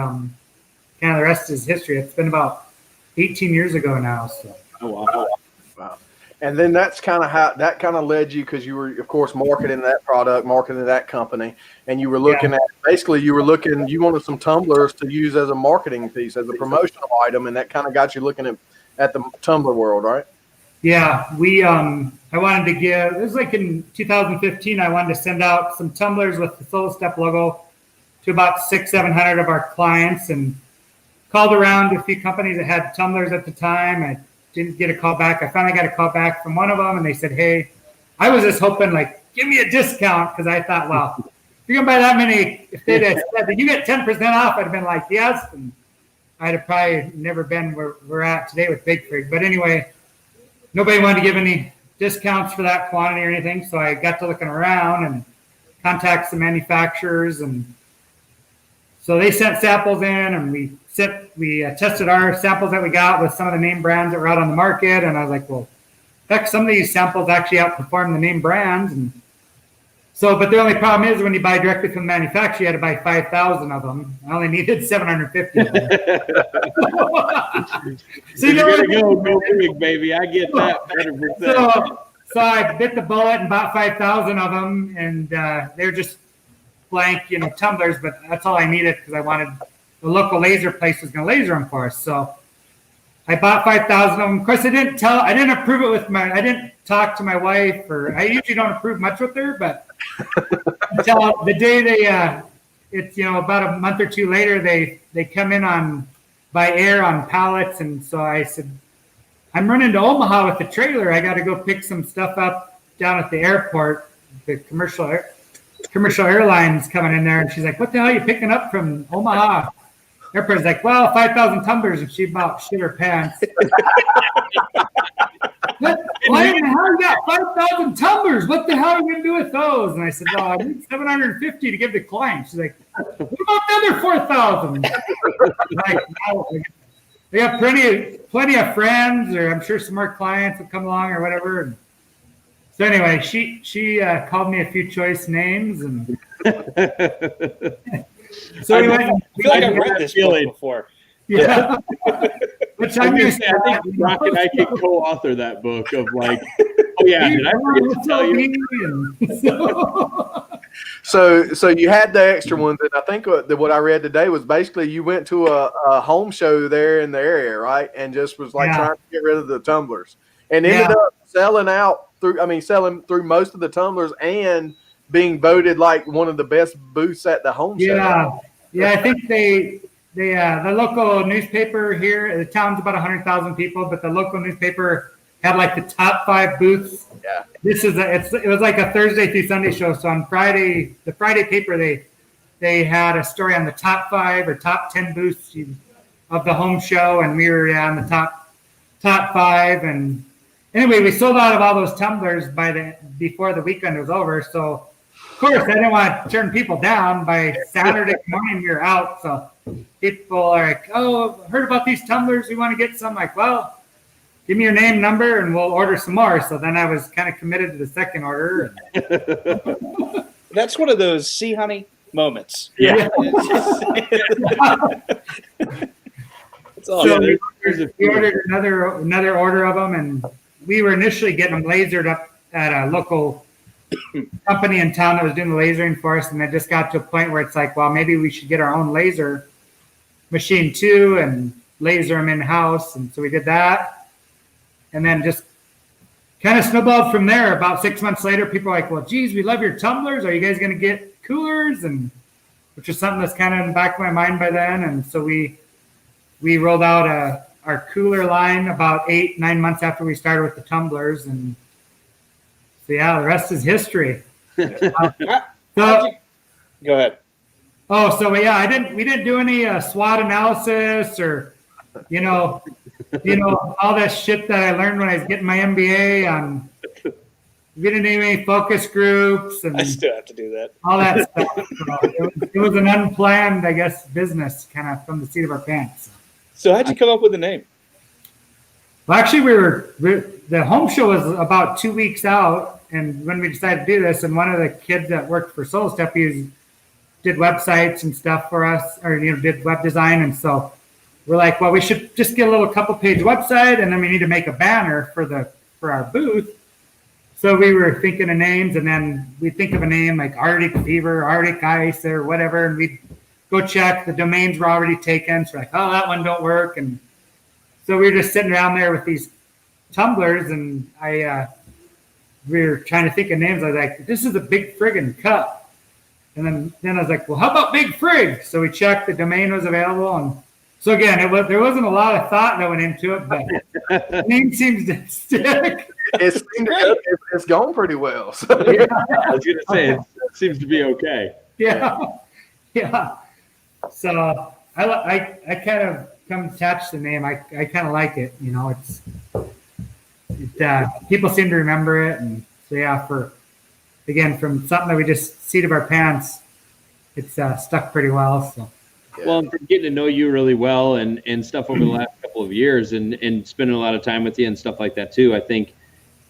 kind of the rest is history. It's been about 18 years ago now. So. Oh, wow. And then that's kind of how that kind of led you, because you were, of course, marketing that product, marketing that company, and you were looking at you wanted some tumblers to use as a marketing piece, as a promotional item, and that kind of got you looking at the tumbler world, right? Yeah, I wanted to give, it was like in 2015, I wanted to send out some tumblers with the Solo Step logo to about 600-700 of our clients, and called around to a few companies that had tumblers at the time. I didn't get a call back. I finally got a call back from one of them, and they said, "Hey," I was just hoping, like, give me a discount, because I thought, well, if you're going to buy that many, if they'd have said that you get 10% off, I'd have been like, yes, and I'd have probably never been where we're at today with Big Frig. But anyway, nobody wanted to give any discounts for that quantity or anything, so I got to looking around and contacted some manufacturers, and so they sent samples in, and we tested our samples that we got with some of the name brands that were out on the market, and I was like, well, heck, some of these samples actually outperform the name brands, and so, but the only problem is when you buy directly from the manufacturer, you had to buy 5,000 of them. I only needed 750 of them. So you gotta go big, baby. I get that 100%. So I bit the bullet and bought 5,000 of them, and they're just blank, tumblers. But that's all I needed because I wanted the local laser place was going to laser them for us. So I bought 5,000 of them. Of course, I didn't approve it I didn't talk to my wife, or I usually don't approve much with her, but until the day it's about a month or two later, they come in by air on pallets, and so I said, I'm running to Omaha with the trailer. I got to go pick some stuff up down at the airport. The commercial airlines coming in there, and she's like, "What the hell are you picking up from Omaha?" Airport's like, "Well, 5,000 tumblers," and she about shit her pants. Why in the hell you got 5,000 tumblers? What the hell are we gonna do with those? And I said, "Well, I need 750 to give the client." She's like, "What about the other 4,000?" Like, no, we have plenty of friends, or I'm sure some more clients will come along or whatever. And so anyway, she called me a few choice names, and so we went. I feel like I've read this book before. Yeah. Which I think Brock and I can co-author that book of like, oh yeah, did I forget to tell you? So you had the extra ones, and I think what I read today was basically you went to a home show there in the area, right, and just was like trying to get rid of the tumblers, and ended up selling through most of the tumblers and being voted like one of the best booths at the home show. Yeah, I think the local newspaper here, the town's about 100,000 people, but the local newspaper had like the top 5 booths. Yeah. It was like a Thursday through Sunday show. So on Friday, the Friday paper, they had a story on the top 5 or top 10 booths of the home show, and we were on the top 5. And anyway, we sold out of all those tumblers before the weekend was over. So of course, I didn't want to turn people down. By Saturday morning, we were out. So people are like, "Oh, heard about these tumblers. We want to get some." Like, well, give me your name, number, and we'll order some more. So then I was kind of committed to the second order. That's one of those "see, honey" moments. Yeah. So we ordered another order of them, and we were initially getting them lasered up at a local company in town that was doing the lasering for us, and it just got to a point where it's like, well, maybe we should get our own laser machine too and laser them in-house. And so we did that, and then just kind of snowballed from there. About 6 months later, people are like, "Well, geez, we love your tumblers. Are you guys going to get coolers?" And which is something that's kind of in the back of my mind by then. And so we rolled out our cooler line about 8-9 months after we started with the tumblers. And so, yeah, the rest is history. Go ahead. Oh, so yeah, we didn't do any SWOT analysis or, all that shit that I learned when I was getting my MBA on. We didn't do any focus groups, and I still have to do that. All that stuff. So it was an unplanned, I guess, business kind of from the seat of our pants. So how'd you come up with the name? Well, actually, the home show was about 2 weeks out, and when we decided to do this, and one of the kids that worked for Soul Step, he did websites and stuff for us, or did web design, and so we're like, well, we should just get a little couple-page website, and then we need to make a banner for our booth. So we were thinking of names, and then we'd think of a name like Arctic Fever, Arctic Ice, or whatever, and we'd go check. The domains were already taken, so we're like, oh, that one don't work. And so we were just sitting around there with these tumblers, and we were trying to think of names. I was like, this is a big friggin' cup. And then I was like, well, how about Big Frig? So we checked, the domain was available, and so again, there wasn't a lot of thought that went into it, but the name seems to stick. It's going pretty well. So. Yeah. I was going to say, it seems to be okay. Yeah. So I kind of come attached to the name. I kind of like it. People seem to remember it, and so yeah, from something that we just seat of our pants, it's stuck pretty well. So. Well, and from getting to know you really well and stuff over the last couple of years and spending a lot of time with you and stuff like that too, I think,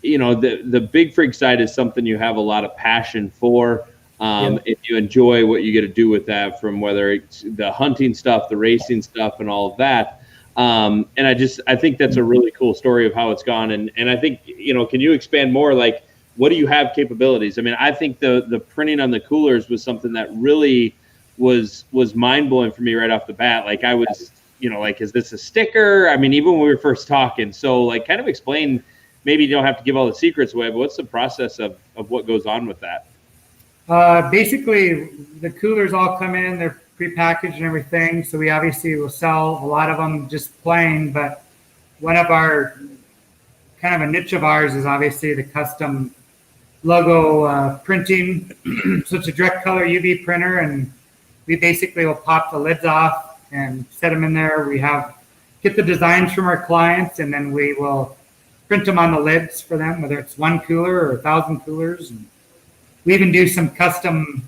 the Big Frig side is something you have a lot of passion for. If you enjoy what you get to do with that, from whether it's the hunting stuff, the racing stuff, and all of that. And I think that's a really cool story of how it's gone. And I think, can you expand more? Like, what do you have capabilities? I mean, I think the printing on the coolers was something that really was mind blowing for me right off the bat. Like I was, like, is this a sticker? I mean, even when we were first talking, so like kind of explain, maybe you don't have to give all the secrets away, but what's the process of what goes on with that? Basically, the coolers all come in, they're prepackaged and everything. So we obviously will sell a lot of them just plain, but one of our kind of a niche of ours is obviously the custom logo printing. So it's a direct color UV printer, and we basically will pop the lids off and set them in there. We get the designs from our clients, and then we will print them on the lids for them, whether it's one cooler or 1,000 coolers. And we even do some custom.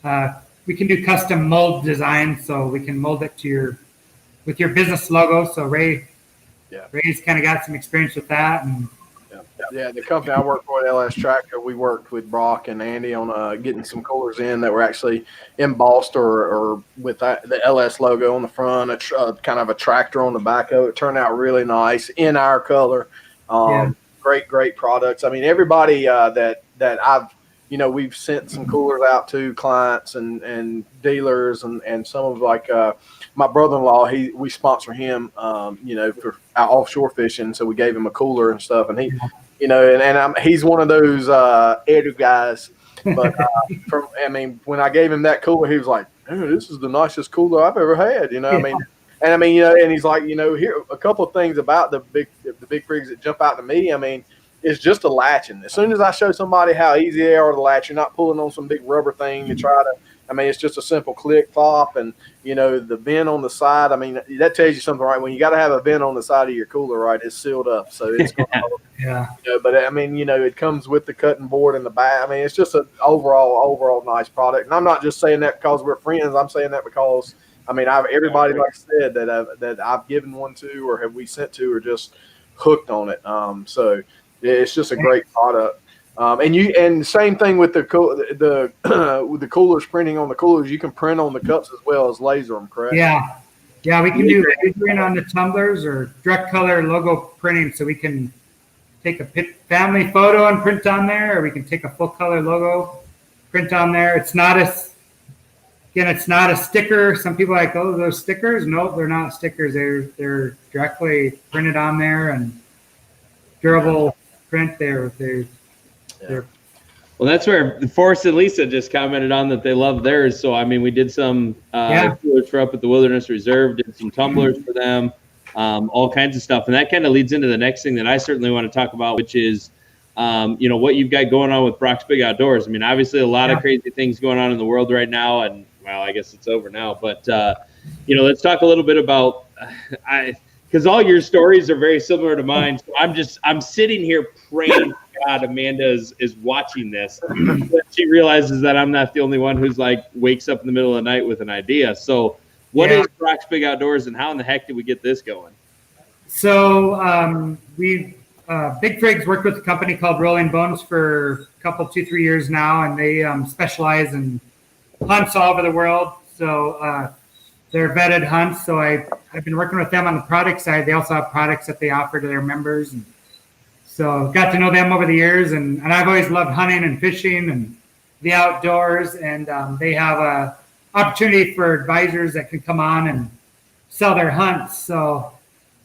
We can do custom mold design, so we can mold it with your business logo. So Ray's kind of got some experience with that. And yeah, the company I work for, LS Tractor, we worked with Brock and Andy on getting some coolers in that were actually embossed or with the LS logo on the front, kind of a tractor on the back of it. It turned out really nice in our color. Great products. I mean, everybody that I've we've sent some coolers out to clients and dealers and some of my brother-in-law, we sponsor him, for our offshore fishing. So we gave him a cooler and stuff, and he, he's one of those Edu guys. But when I gave him that cooler, he was like, "Dude, this is the nicest cooler I've ever had." And he's like, here a couple of things about the big Frigs that jump out to me. I mean, it's just a latching. As soon as I show somebody how easy they are to latch, you're not pulling on some big rubber thing to try to. I mean, it's just a simple click, pop, and the vent on the side. I mean, that tells you something, right? When you got to have a vent on the side of your cooler, right? It's sealed up, so it's going to. But I mean, it comes with the cutting board in the back. I mean, it's just an overall nice product. And I'm not just saying that because we're friends. I'm saying that because everybody, like I said, that I've given one to or have we sent to are just hooked on it. So it's just a great product. And same thing with with the coolers, printing on the coolers. You can print on the cups as well as laser them, correct? Yeah, we can do lasering on the tumblers or direct color logo printing. So we can take a family photo and print on there, or we can take a full color logo, print on there. It's not a sticker. Some people are like, oh, those stickers. No, they're not stickers. They're directly printed on there and durable print. Well, that's where Forrest and Lisa just commented on that they love theirs. So, I mean, we did some coolers for up at the Wilderness Reserve, did some tumblers for them, all kinds of stuff. And that kind of leads into the next thing that I certainly want to talk about, which is, what you've got going on with Brock's Big Outdoors. I mean, obviously a lot of crazy things going on in the world right now. And, well, I guess it's over now. But, let's talk a little bit about because all your stories are very similar to mine. So I'm sitting here praying God Amanda is watching this. She realizes that I'm not the only one who's like wakes up in the middle of the night with an idea. So what is Brock's Big Outdoors and how in the heck did we get this going? So Big Frig's worked with a company called Rolling Bones for a couple, 2-3 years now, and they specialize in hunts all over the world. So they're vetted hunts. So I've been working with them on the product side. They also have products that they offer to their members. And so got to know them over the years. And I've always loved hunting and fishing and the outdoors. And they have a opportunity for advisors that can come on and sell their hunts. So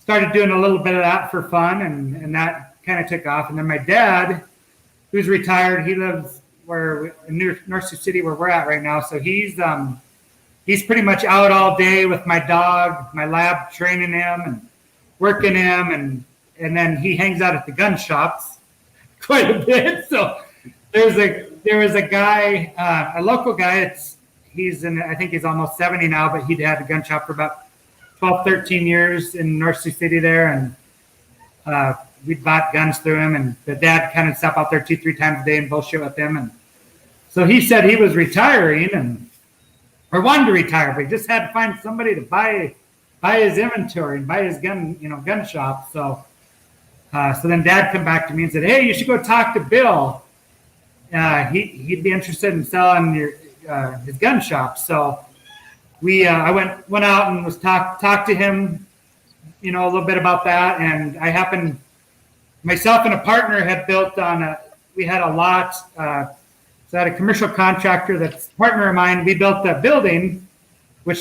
started doing a little bit of that for fun, and that kind of took off. And then my dad, who's retired, he lives in North Sioux City where we're at right now. So he's pretty much out all day with my dog, my lab, training him and working him, and then he hangs out at the gun shops quite a bit. So there was a guy, a local guy. I think he's almost 70 now, but he'd had a gun shop for about 12, 13 years in North Sioux City there, and we bought guns through him, and the dad kind of stop out there 2-3 times a day and bullshit with him. And so he said he was retiring or wanted to retire, but he just had to find somebody to buy his inventory and buy his gun shop. So then Dad come back to me and said, "Hey, you should go talk to Bill. He'd be interested in selling his gun shop." So I went out and was talked to him a little bit about that. And myself and a partner had built we had a lot. So I had a commercial contractor that's a partner of mine. We built a building, a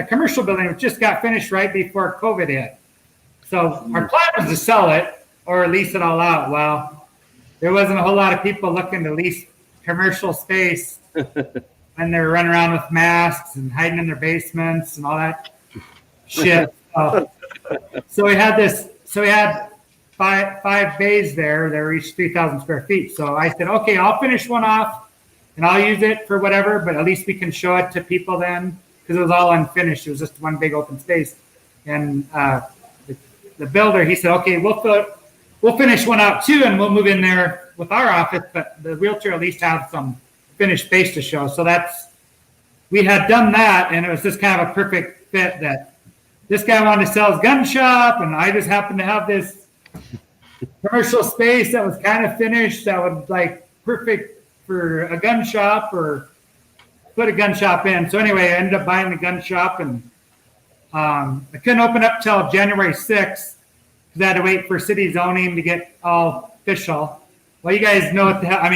commercial building, which just got finished right before COVID hit. So our plan was to sell it or lease it all out. Well, there wasn't a whole lot of people looking to lease commercial space and they were running around with masks and hiding in their basements and all that shit. So we had five bays there. They were each 3,000 square feet. So I said, okay, I'll finish one off and I'll use it for whatever, but at least we can show it to people then, because it was all unfinished. It was just one big open space. And the builder, he said, okay, we'll finish one out too, and we'll move in there with our office, but the realtor at least have some finished space to show. So we had done that, and it was just kind of a perfect fit that this guy wanted to sell his gun shop, and I just happened to have this commercial space that was kind of finished that would perfect for a gun shop or put a gun shop in. So anyway, I ended up buying the gun shop, and I couldn't open up till January 6th because I had to wait for city zoning to get all official. Well, you guys know what the hell,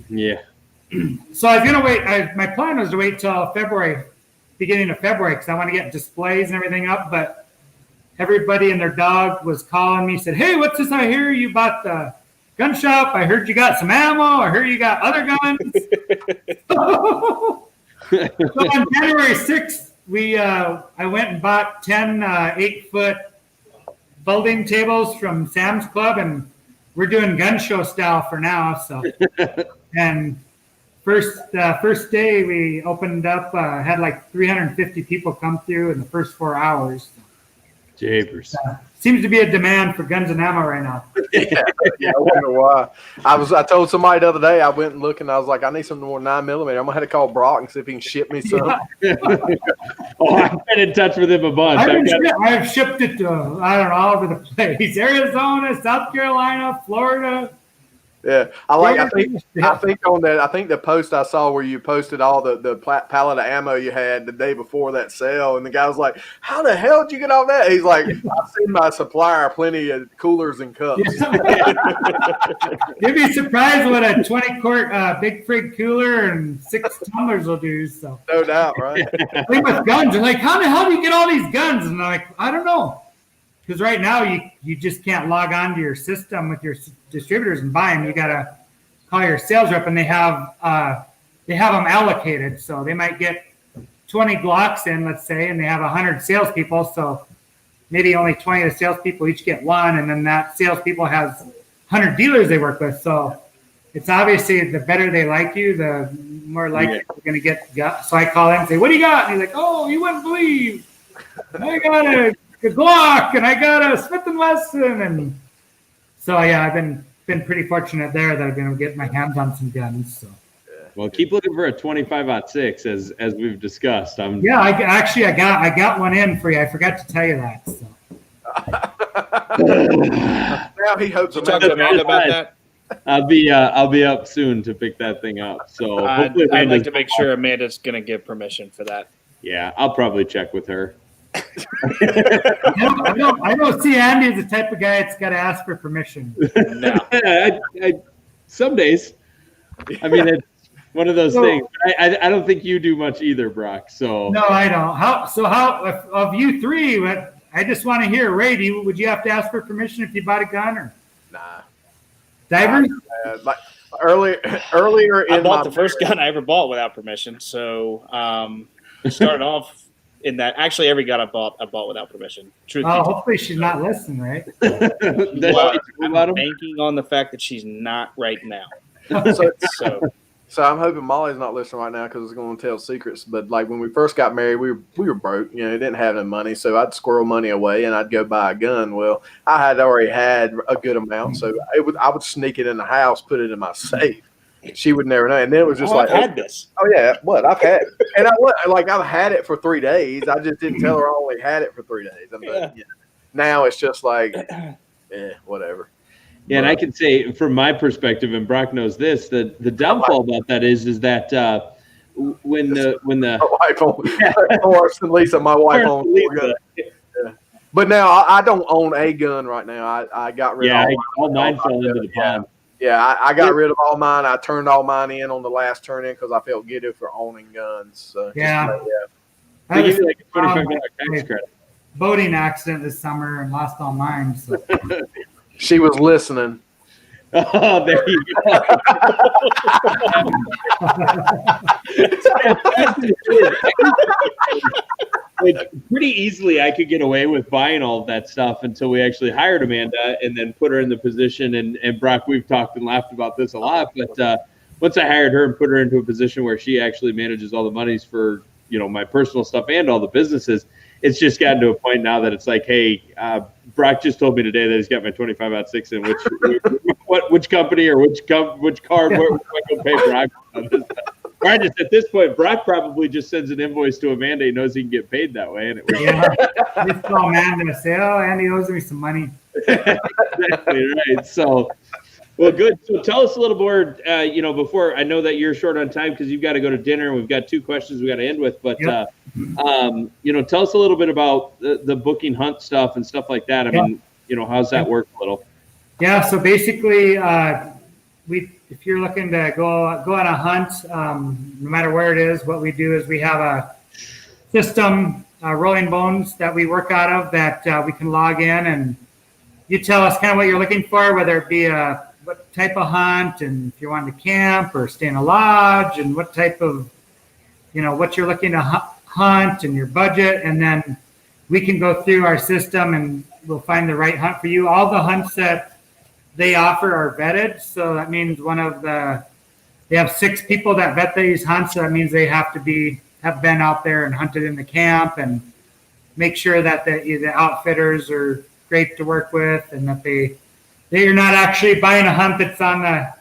yeah. So I was going to wait. My plan was to wait till beginning of February, because I want to get displays and everything up. But everybody and their dog was calling me, said, hey, what's this I hear you bought the gun shop? I heard you got some ammo. I heard you got other guns. So on January 6th, I went and bought 10 8-foot folding tables from Sam's Club, and we're doing gun show style for now. So, and first day we opened up, had 350 people come through in the first 4 hours. Japers. Seems to be a demand for guns and ammo right now. Yeah, I wonder why. I told somebody the other day, I went and looked, and I was like, I need some more 9mm. I'm gonna have to call Brock and see if he can ship me some. Oh, I've been in touch with him a bunch. I've shipped it to, all over the place: Arizona, South Carolina, Florida. Yeah, I think on that. I think the post I saw where you posted all the pallet of ammo you had the day before that sale, and the guy was like, "How the hell did you get all that?" He's like, "I've seen my supplier plenty of coolers and cups." You'd be surprised what a 20-quart big Frig cooler and 6 tumblers will do. So no doubt, right? Same with guns. They're like, "How the hell do you get all these guns?" And I'm like, "I don't know." Because right now you just can't log on to your system with your distributors and buy them. You got to call your sales rep, and they have them allocated. So they might get 20 Glocks in, let's say, and they have 100 salespeople. So maybe only 20 of the salespeople each get one, and then that salespeople has 100 dealers they work with. So it's obviously the better they like you, the more likely you're going to get. So I call in and say, "What do you got?" And he's like, "Oh, you wouldn't believe. I got a Glock, and I got a Smith & Wesson." And so, yeah, I've been pretty fortunate there that I've been able to get my hands on some guns. So. Well, keep looking for a 25-06 as we've discussed. Yeah, I got one in for you. I forgot to tell you that. So. Now he hopes you talk to Amanda about that. I'll be up soon to pick that thing up. So I'd like to make sure Amanda's going to give permission for that. Yeah, I'll probably check with her. I don't see Andy as the type of guy that's got to ask for permission. No, some days. I mean, it's one of those things. I don't think you do much either, Brock. So no, I don't. How of you three? I just want to hear, Ray. Would you have to ask for permission if you bought a gun or? Nah. Divers? Earlier I bought the first gun I ever bought without permission. So started off. In that, actually, every gun I bought without permission. Hopefully she's not listening, right? Well, I'm banking on the fact that she's not right now. So I'm hoping Molly's not listening right now because it's going to tell secrets. But when we first got married, we were broke. Didn't have any money, so I'd squirrel money away and I'd go buy a gun. Well, I had already had a good amount, so I would sneak it in the house, put it in my safe. She would never know, and then it was just I've had this. Oh yeah, what I've had, and I've had it for 3 days. I just didn't tell her I only had it for 3 days. Now it's just whatever. Yeah, and I can say from my perspective, and Brock knows this, that the downfall about that is that when the my wife on worse than Lisa, my wife on Lisa. But now I don't own a gun right now. I got rid of all mine fell into the pond. Yeah, I got rid of all mine. I turned all mine in on the last turn in because I felt giddy for owning guns. So Yeah. They give you like a $25 tax credit. Boating accident this summer and lost all mine. So. She was listening. Oh, there you go. Like, pretty easily, I could get away with buying all of that stuff until we actually hired Amanda and then put her in the position. And Brock, we've talked and laughed about this a lot. But once I hired her and put her into a position where she actually manages all the monies for, my personal stuff and all the businesses, it's just gotten to a point now that it's like, hey, Brock just told me today that he's got my 25-06 in which company or which card where I can pay Brock on this. Or I just, at this point, Brock probably just sends an invoice to Amanda. He knows he can get paid that way. And it just call Amanda and say, oh, Andy owes me some money. Exactly right. So, well, good. So tell us a little more, before I know that you're short on time because you've got to go to dinner and we've got 2 questions we got to end with. But, tell us a little bit about the booking hunt stuff and stuff like that. I mean, how's that work a little? Yeah. So basically, if you're looking to go on a hunt, no matter where it is, what we do is we have a system, Rolling Bones, that we work out of that we can log in and you tell us kind of what you're looking for, whether it be what type of hunt and if you want to camp or stay in a lodge and what type of, what you're looking to hunt and your budget. And then we can go through our system and we'll find the right hunt for you. All the hunts that they offer are vetted. So that means they have 6 people that vet these hunts. So that means they have been out there and hunted in the camp and make sure that the outfitters are great to work with and that they're not actually buying a hunt that's on a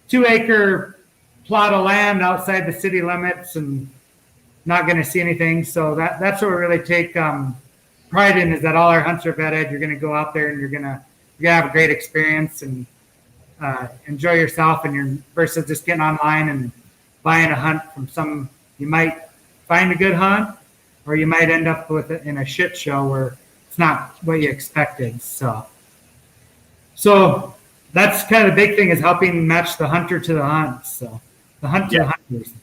2-acre plot of land outside the city limits and not going to see anything. So that's what we really take pride in, is that all our hunts are vetted. You're going to go out there and you're going to have a great experience and enjoy yourself, and versus just getting online and buying a hunt from you might find a good hunt or you might end up with it in a shit show where it's not what you expected. So that's kind of the big thing, is helping match the hunter to the hunt. So the hunt to the hunters.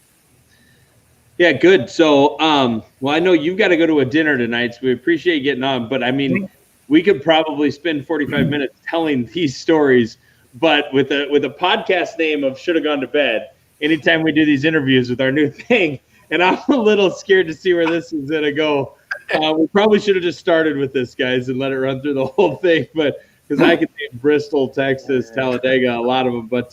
Yeah, good. So, I know you've got to go to a dinner tonight, so we appreciate you getting on. But I mean, we could probably spend 45 minutes telling these stories. But with a podcast name of Should Have Gone to Bed, anytime we do these interviews with our new thing, and I'm a little scared to see where this is going to go. We probably should have just started with this, guys, and let it run through the whole thing. But because I could name Bristol, Texas, Talladega, a lot of them. But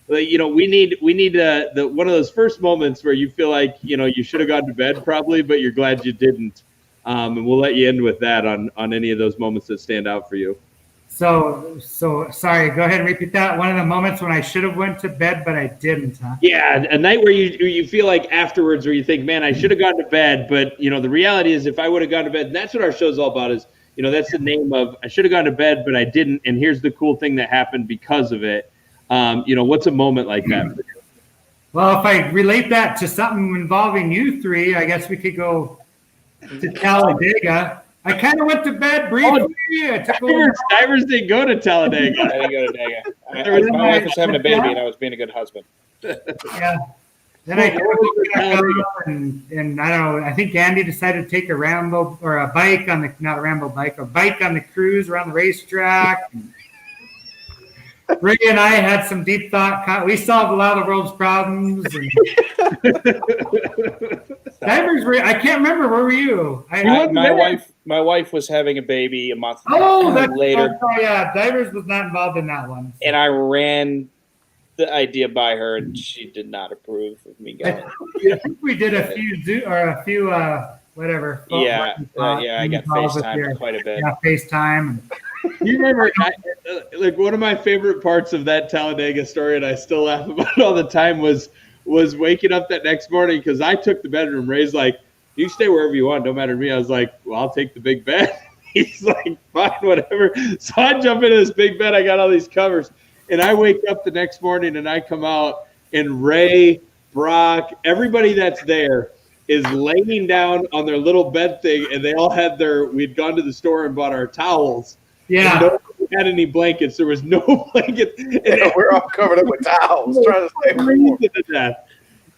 we need the one of those first moments where you feel like you should have gone to bed probably, but you're glad you didn't. And we'll let you end with that on any of those moments that stand out for you. So sorry. Go ahead and repeat that. One of the moments when I should have went to bed, but I didn't. Huh? Yeah, a night where you feel like afterwards, where you think, man, I should have gone to bed, but the reality is, if I would have gone to bed, and that's what our show's all about. Is that's the name of I should have gone to bed, but I didn't, and here's the cool thing that happened because of it. What's a moment like that for you? Well, if I relate that to something involving you 3, I guess we could go to Talladega. I kind of went to bed briefly. Divers didn't go to Talladega. I didn't go to Talladega. My wife was having a baby, and I was being a good husband. Yeah. Then I and I don't know. I think Andy decided to take a Rambo or a bike on the not a Rambo bike, a bike on the cruise around the racetrack. Frig and I had some deep thought. We solved a lot of the world's problems. Divers, I can't remember. Where were you? My wife was having a baby a month later. Yeah, Divers was not involved in that one. And I ran the idea by her, and she did not approve of me going. I think we did a few whatever. Yeah, I got FaceTime quite a bit. Yeah, FaceTime. You remember, like one of my favorite parts of that Talladega story, and I still laugh about it all the time, was waking up that next morning because I took the bedroom. Ray's like, "You stay wherever you want, don't matter to me." I was like, "Well, I'll take the big bed." He's like, "Fine, whatever." So I jump into this big bed. I got all these covers, and I wake up the next morning and I come out, and Ray, Brock, everybody that's there is laying down on their little bed thing, and they all had we'd gone to the store and bought our towels. Yeah. And nobody had any blankets. There was no blanket. And we're all covered up with towels trying to stay warm.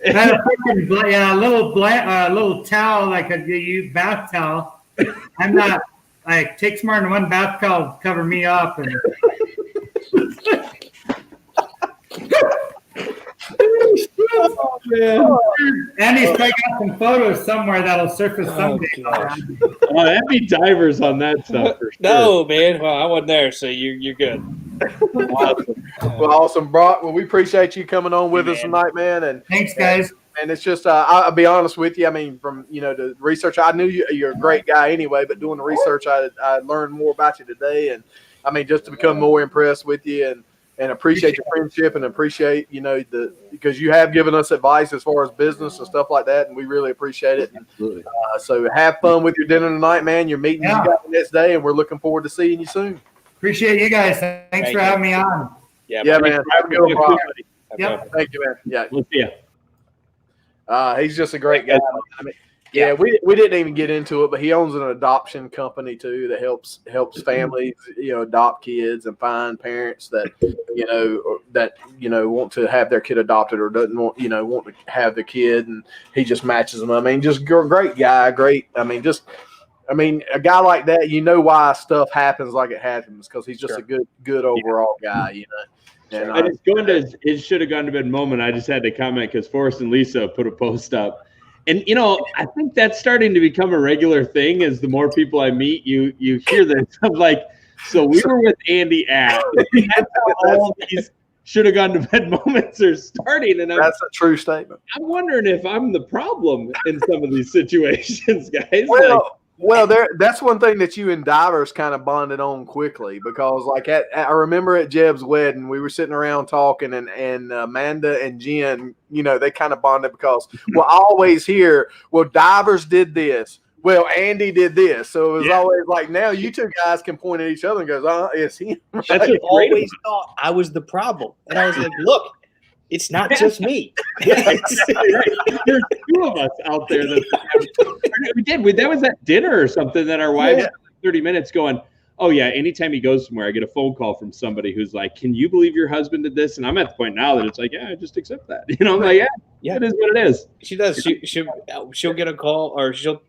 Had a little towel, like a bath towel. I'm not like takes more than one bath towel to cover me up. And oh, man. Andy's probably got some photos somewhere that'll surface someday. Oh, that'd be divers on that stuff for sure. No, man. Well, I wasn't there, so you're good. Awesome. Well, awesome, Brock. Well, we appreciate you coming on with us tonight, man. And thanks, guys. And it's just, I'll be honest with you. I mean, from the research, I knew you're a great guy anyway. But doing the research, I learned more about you today, and I mean, just to become more impressed with you and appreciate your friendship and appreciate because you have given us advice as far as business and stuff like that, and we really appreciate it. Absolutely. So have fun with your dinner tonight, man. Your meeting you got the next day, and we're looking forward to seeing you soon. Appreciate you guys. Thanks for having me on. Yeah, man. Have a good one, Brock. Yep. Thank you, man. Yeah. We'll see you. He's just a great guy. I mean, we didn't even get into it, but he owns an adoption company too that helps families, adopt kids and find parents that want to have their kid adopted or doesn't want to have the kid, and he just matches them. I mean, just great guy, great. I mean, a guy like that, why stuff happens like it happens, because he's just a good overall guy, And I just going to his should have gone to bed moment. I just had to comment because Forrest and Lisa put a post up, and I think that's starting to become a regular thing. As the more people I meet, you hear this of like, so we were with Andy at. That's how all these should have gone to bed moments are starting, and that's a true statement. I'm wondering if I'm the problem in some of these situations, guys. Well, that's one thing that you and Divers kind of bonded on quickly, because I remember at Jeb's wedding, we were sitting around talking, and Amanda and Jen, they kind of bonded because, I always hear, Divers did this. Well, Andy did this. So it was always like, now you two guys can point at each other and go, it's him. Right? I always thought I was the problem. And I was like, look, it's not just me. There's two of us out there that was at dinner or something that our wives spent 30 minutes going, oh yeah, anytime he goes somewhere, I get a phone call from somebody who's like, can you believe your husband did this? And I'm at the point now that it's like, yeah, I just accept that. I'm like, yeah, it is what it is. She does. She'll get a call, or she'll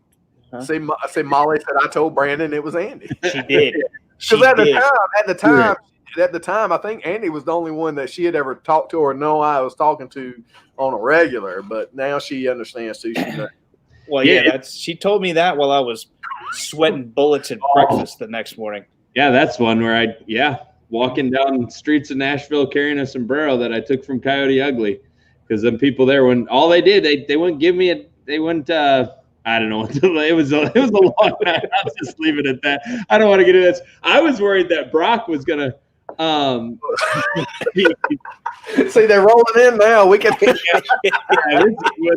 say Molly said I told Brandon it was Andy. She did. Because at the time, I think Andy was the only one that she had ever talked to or know I was talking to on a regular. But now she understands too. Well, she told me that while I was sweating bullets at breakfast the next morning. Yeah, that's one where walking down the streets of Nashville carrying a sombrero that I took from Coyote Ugly, because them people there, when all they did, they wouldn't give me they wouldn't. I don't know. It was a long night. I'll just leave it at that. I don't want to get into this. I was worried that Brock was gonna. See, they're rolling in now. We can.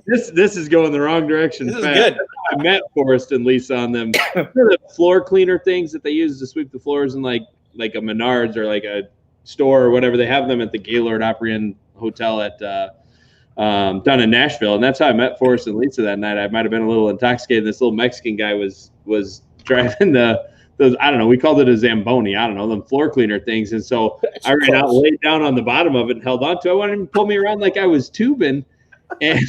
This is going the wrong direction. This is good. I met Forrest and Lisa on them. The floor cleaner things that they use to sweep the floors in like a Menards or like a store or whatever. They have them at the Gaylord Opry Hotel at down in Nashville, and that's how I met Forrest and Lisa that night. I might have been a little intoxicated. This little Mexican guy was driving those, I don't know, we called it a Zamboni. I don't know, them floor cleaner things. And so I ran out, laid down on the bottom of it and held on to it. I wanted him to pull me around like I was tubing. And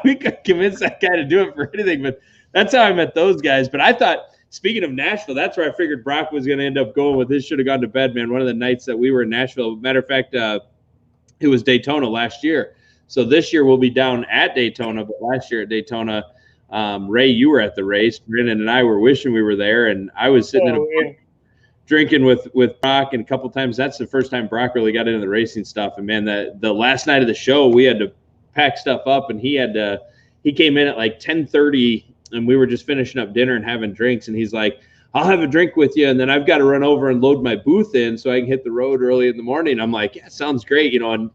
we could convince that guy to do it for anything. But that's how I met those guys. But I thought, speaking of Nashville, that's where I figured Brock was going to end up going with his should have gone to bed, man. One of the nights that we were in Nashville. Matter of fact, it was Daytona last year. So this year we'll be down at Daytona. But last year at Daytona, Ray, you were at the race. Brennan and I were wishing we were there, and I was sitting in a bar drinking with Brock, and a couple times. That's the first time Brock really got into the racing stuff. And man, the last night of the show, we had to pack stuff up, and he came in at like 10:30, and we were just finishing up dinner and having drinks, and he's like, I'll have a drink with you, and then I've got to run over and load my booth in so I can hit the road early in the morning. I'm like, yeah, sounds great. And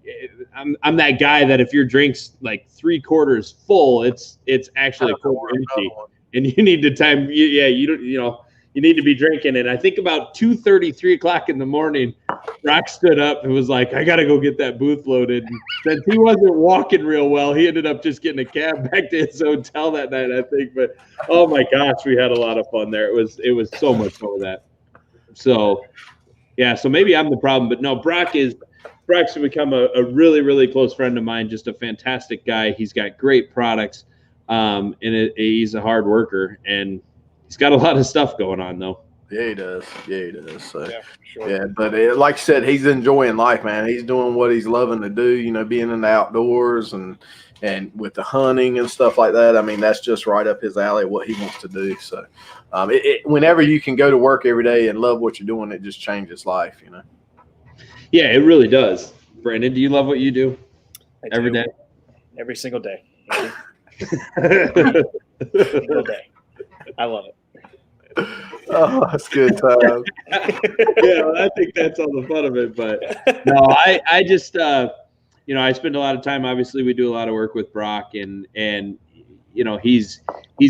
I'm that guy that if your drink's like 3/4 full, it's actually a quarter empty, and you need to time. You need to be drinking. And I think about 2:30, 3 o'clock in the morning, Brock stood up and was like, I got to go get that booth loaded. And since he wasn't walking real well, he ended up just getting a cab back to his hotel that night, I think. But, oh, my gosh, we had a lot of fun there. It was so much fun with that. So, yeah, so maybe I'm the problem. But, no, Brock's become a really, really close friend of mine, just a fantastic guy. He's got great products, and he's a hard worker. And he's got a lot of stuff going on, though. Yeah, he does. So, Yeah, for sure. yeah, but like you said, he's enjoying life, man. He's doing what he's loving to do, being in the outdoors and with the hunting and stuff like that. I mean, that's just right up his alley, what he wants to do. So, whenever you can go to work every day and love what you're doing, it just changes life, Yeah, it really does. Brandon, do you love what you do every day? Every single day. Every single day. I love it. Oh, that's good time. Yeah, well, I think that's all the fun of it. But no, I just I spend a lot of time. Obviously, we do a lot of work with Brock, and he's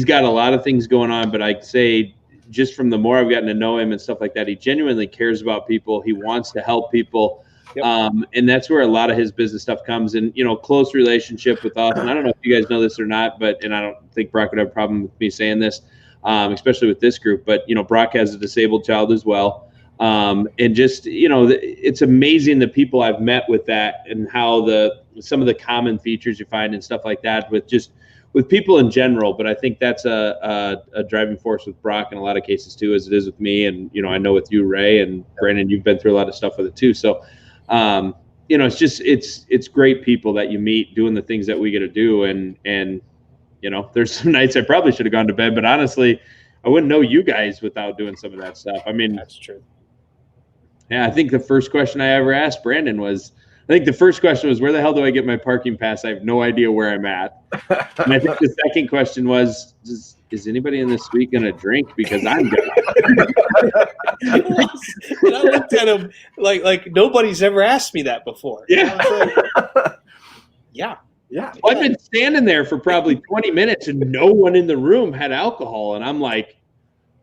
got a lot of things going on. But I'd say just from the more I've gotten to know him and stuff like that, he genuinely cares about people. He wants to help people. Yep. And that's where a lot of his business stuff comes in, close relationship with us. And I don't know if you guys know this or not, and I don't think Brock would have a problem with me saying this, especially with this group. But, Brock has a disabled child as well. And just, it's amazing the people I've met with that and how some of the common features you find and stuff like that with people in general. But I think that's a driving force with Brock in a lot of cases too, as it is with me. And, I know with you, Ray, and Brandon, you've been through a lot of stuff with it too. So, it's great people that you meet doing the things that we get to do. And, there's some nights I probably should have gone to bed, but honestly, I wouldn't know you guys without doing some of that stuff. I mean, that's true. Yeah. I think the first question I ever asked Brandon was, where the hell do I get my parking pass? I have no idea where I'm at. And I think the second question was, is anybody in this suite going to drink? Because I'm going to. And I looked at him like nobody's ever asked me that before. Yeah. Yeah. Yeah. Well, I've been standing there for probably 20 minutes and no one in the room had alcohol. And I'm like,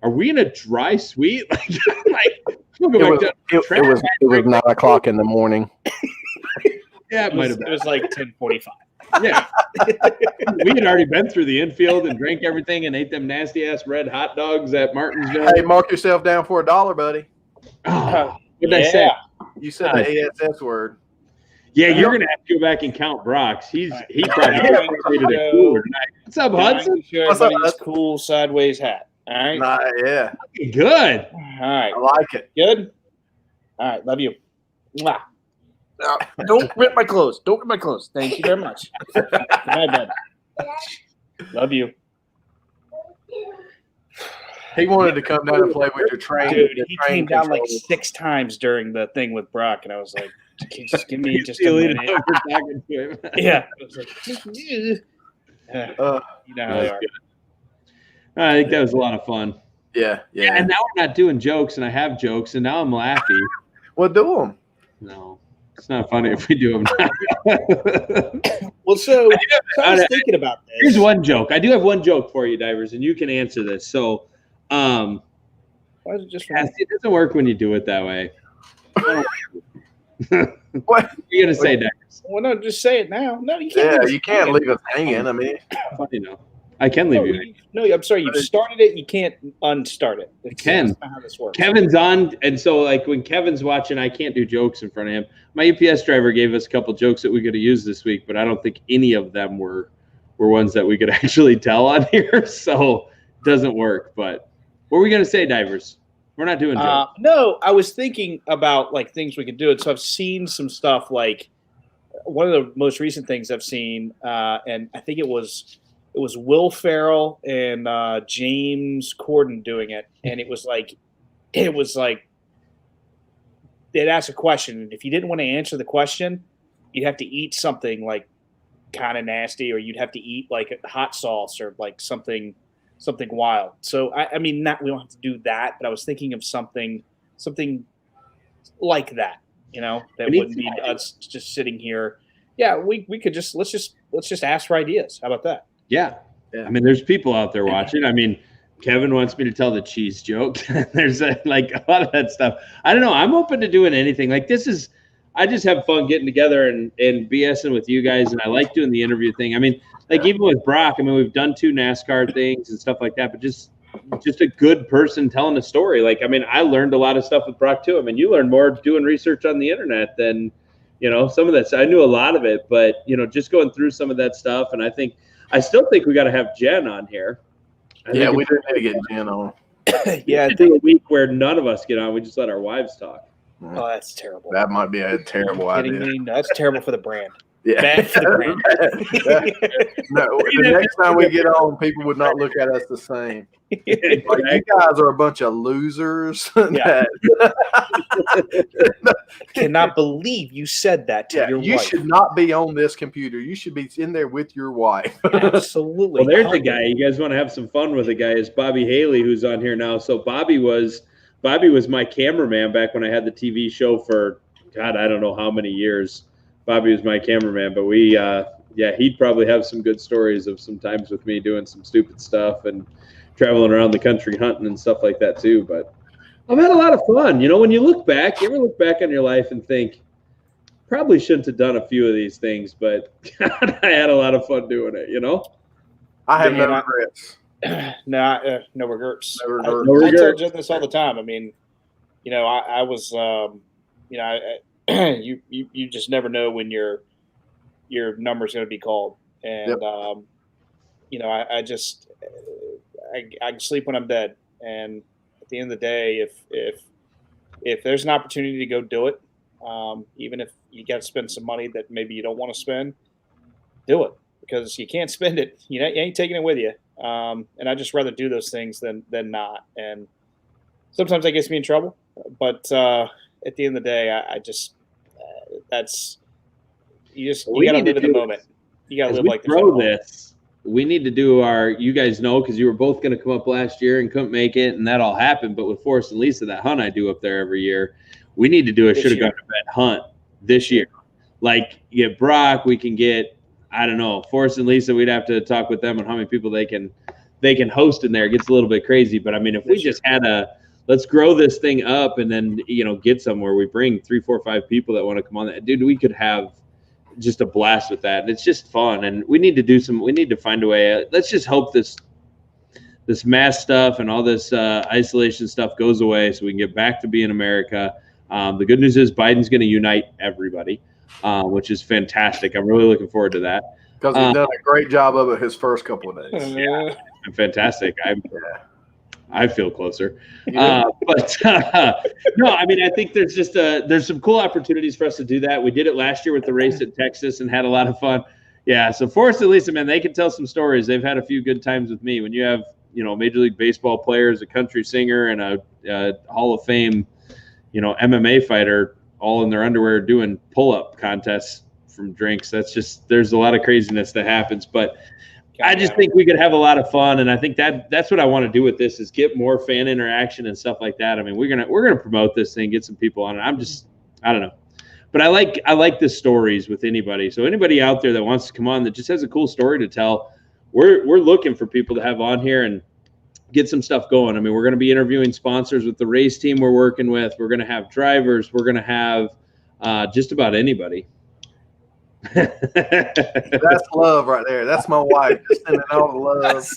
are we in a dry suite? We'll go back down. It was 9 o'clock in the morning. Yeah, it might have been. It was like 10:45. Yeah. We had already been through the infield and drank everything and ate them nasty ass red hot dogs at Martinsville. Hey, mark yourself down for $1, buddy. Oh, what did I say? You said the ASS word. Yeah, you're gonna have to go back and count Brock's. He probably created a cooler tonight. What's up, Hudson? What's up, this cool sideways hat. All right. Yeah. Good. All right. I like it. Good. All right. Love you. Mwah. Don't rip my clothes. Don't rip my clothes. Thank you very much. Good night, bud. Love you. He wanted to come down and play with your train. Dude, he came down like 6 times during the thing with Brock, and I was like, just give me just a minute. Yeah. I was like, you know how they are. I think that was a lot of fun. Yeah. And now we're not doing jokes, and I have jokes, and now I'm laughing. Well, do them. No, it's not funny if we do them now. Well, so I was thinking about this. Here's one joke. I do have one joke for you, Divers, and you can answer this. So, why is it just it doesn't work when you do it that way. What are you gonna say, Divers? Well, no, just say it now. No, you can't. Yeah, you can't leave us hanging. I mean, funny, no. I can leave you. No, I'm sorry. You've started it. You can't unstart it. I can. That's not how this works. Kevin's on, and so when Kevin's watching, I can't do jokes in front of him. My UPS driver gave us a couple jokes that we could have used this week, but I don't think any of them were ones that we could actually tell on here. So it doesn't work. But what were we gonna say, Divers? We're not doing jokes. No, I was thinking about things we could do. And so I've seen some stuff. Like one of the most recent things I've seen, and I think it was Will Ferrell and James Corden doing it, and it was like they'd ask a question, and if you didn't want to answer the question, you'd have to eat something like kind of nasty, or you'd have to eat like hot sauce or like something wild. So I mean, we don't have to do that, but I was thinking of something like that, that wouldn't be us just sitting here. Yeah, we could let's just ask for ideas. How about that? Yeah. I mean, there's people out there watching. I mean, Kevin wants me to tell the cheese joke. There's like a lot of that stuff. I don't know. I'm open to doing anything. Like I just have fun getting together and BSing with you guys, and I like doing the interview thing. I mean, like even with Brock, I mean, we've done 2 NASCAR things and stuff like that, but just a good person telling a story. Like, I mean, I learned a lot of stuff with Brock too. I mean, you learned more doing research on the internet than, some of that. I knew a lot of it, but, just going through some of that stuff. And I still think we got to have Jen on here. We do need to get Jen on. Yeah. I think a week where none of us get on, we just let our wives talk. Oh, that's terrible. That might be a terrible idea. No, that's terrible for the brand. Yeah. Bad for the brand. No, the next time we get on, people would not look at us the same. Like, you guys are a bunch of losers. Yeah. Cannot believe you said that to your wife. You should not be on this computer. You should be in there with your wife. Absolutely. Well, there's a guy. You guys want to have some fun with a guy. It's Bobby Haley, who's on here now. So Bobby was my cameraman back when I had the TV show for, God, I don't know how many years. Bobby was my cameraman, but he'd probably have some good stories of some times with me doing some stupid stuff and traveling around the country hunting and stuff like that too. But I've had a lot of fun. When you look back, you ever look back on your life and think, probably shouldn't have done a few of these things, but God, I had a lot of fun doing it, I have no regrets. No regrets. No regrets. I tell Jen this all the time. I mean, I was, you just never know when your number's going to be called, and I can sleep when I'm dead. And at the end of the day, if there's an opportunity to go do it, even if you got to spend some money that maybe you don't want to spend, do it, because you can't spend it. You ain't taking it with you. And I just rather do those things than not. And sometimes that gets me in trouble, but at the end of the day, I just you got to live in the moment. You got to live like this. We need to do you guys know, because you were both going to come up last year and couldn't make it, and that all happened. But with Forrest and Lisa, that hunt I do up there every year, we need to do a should have gone to bed hunt this year. Like, get Brock, we can get, I don't know, Forrest and Lisa. We'd have to talk with them on how many people they can host in there. It gets a little bit crazy, but I mean, if we just had let's grow this thing up and then get somewhere. We bring 3, 4, 5 people that want to come on. That dude, we could have just a blast with that, and it's just fun. And we need to find a way. Let's just hope this mask stuff and all this isolation stuff goes away, so we can get back to being America. The good news is Biden's going to unite everybody, which is fantastic. I'm really looking forward to that. Because he's done a great job of it his first couple of days. Yeah, fantastic. I feel closer. But no, I mean, I think there's some cool opportunities for us to do that. We did it last year with the race at Texas and had a lot of fun. Yeah, so Forrest and Lisa, man, they can tell some stories. They've had a few good times with me. When you have, Major League Baseball players, a country singer, and a Hall of Fame, MMA fighter all in their underwear doing pull-up contests from drinks, there's a lot of craziness that happens. But I just think we could have a lot of fun, and I think that's what I want to do with this is get more fan interaction and stuff like that. I mean, we're gonna promote this thing, get some people on it. I don't know, but I like the stories with anybody. So anybody out there that wants to come on that just has a cool story to tell, we're looking for people to have on here and get some stuff going. I mean, we're going to be interviewing sponsors with the race team we're working with. We're going to have drivers. We're going to have just about anybody. That's love right there. That's my wife just sending all the love.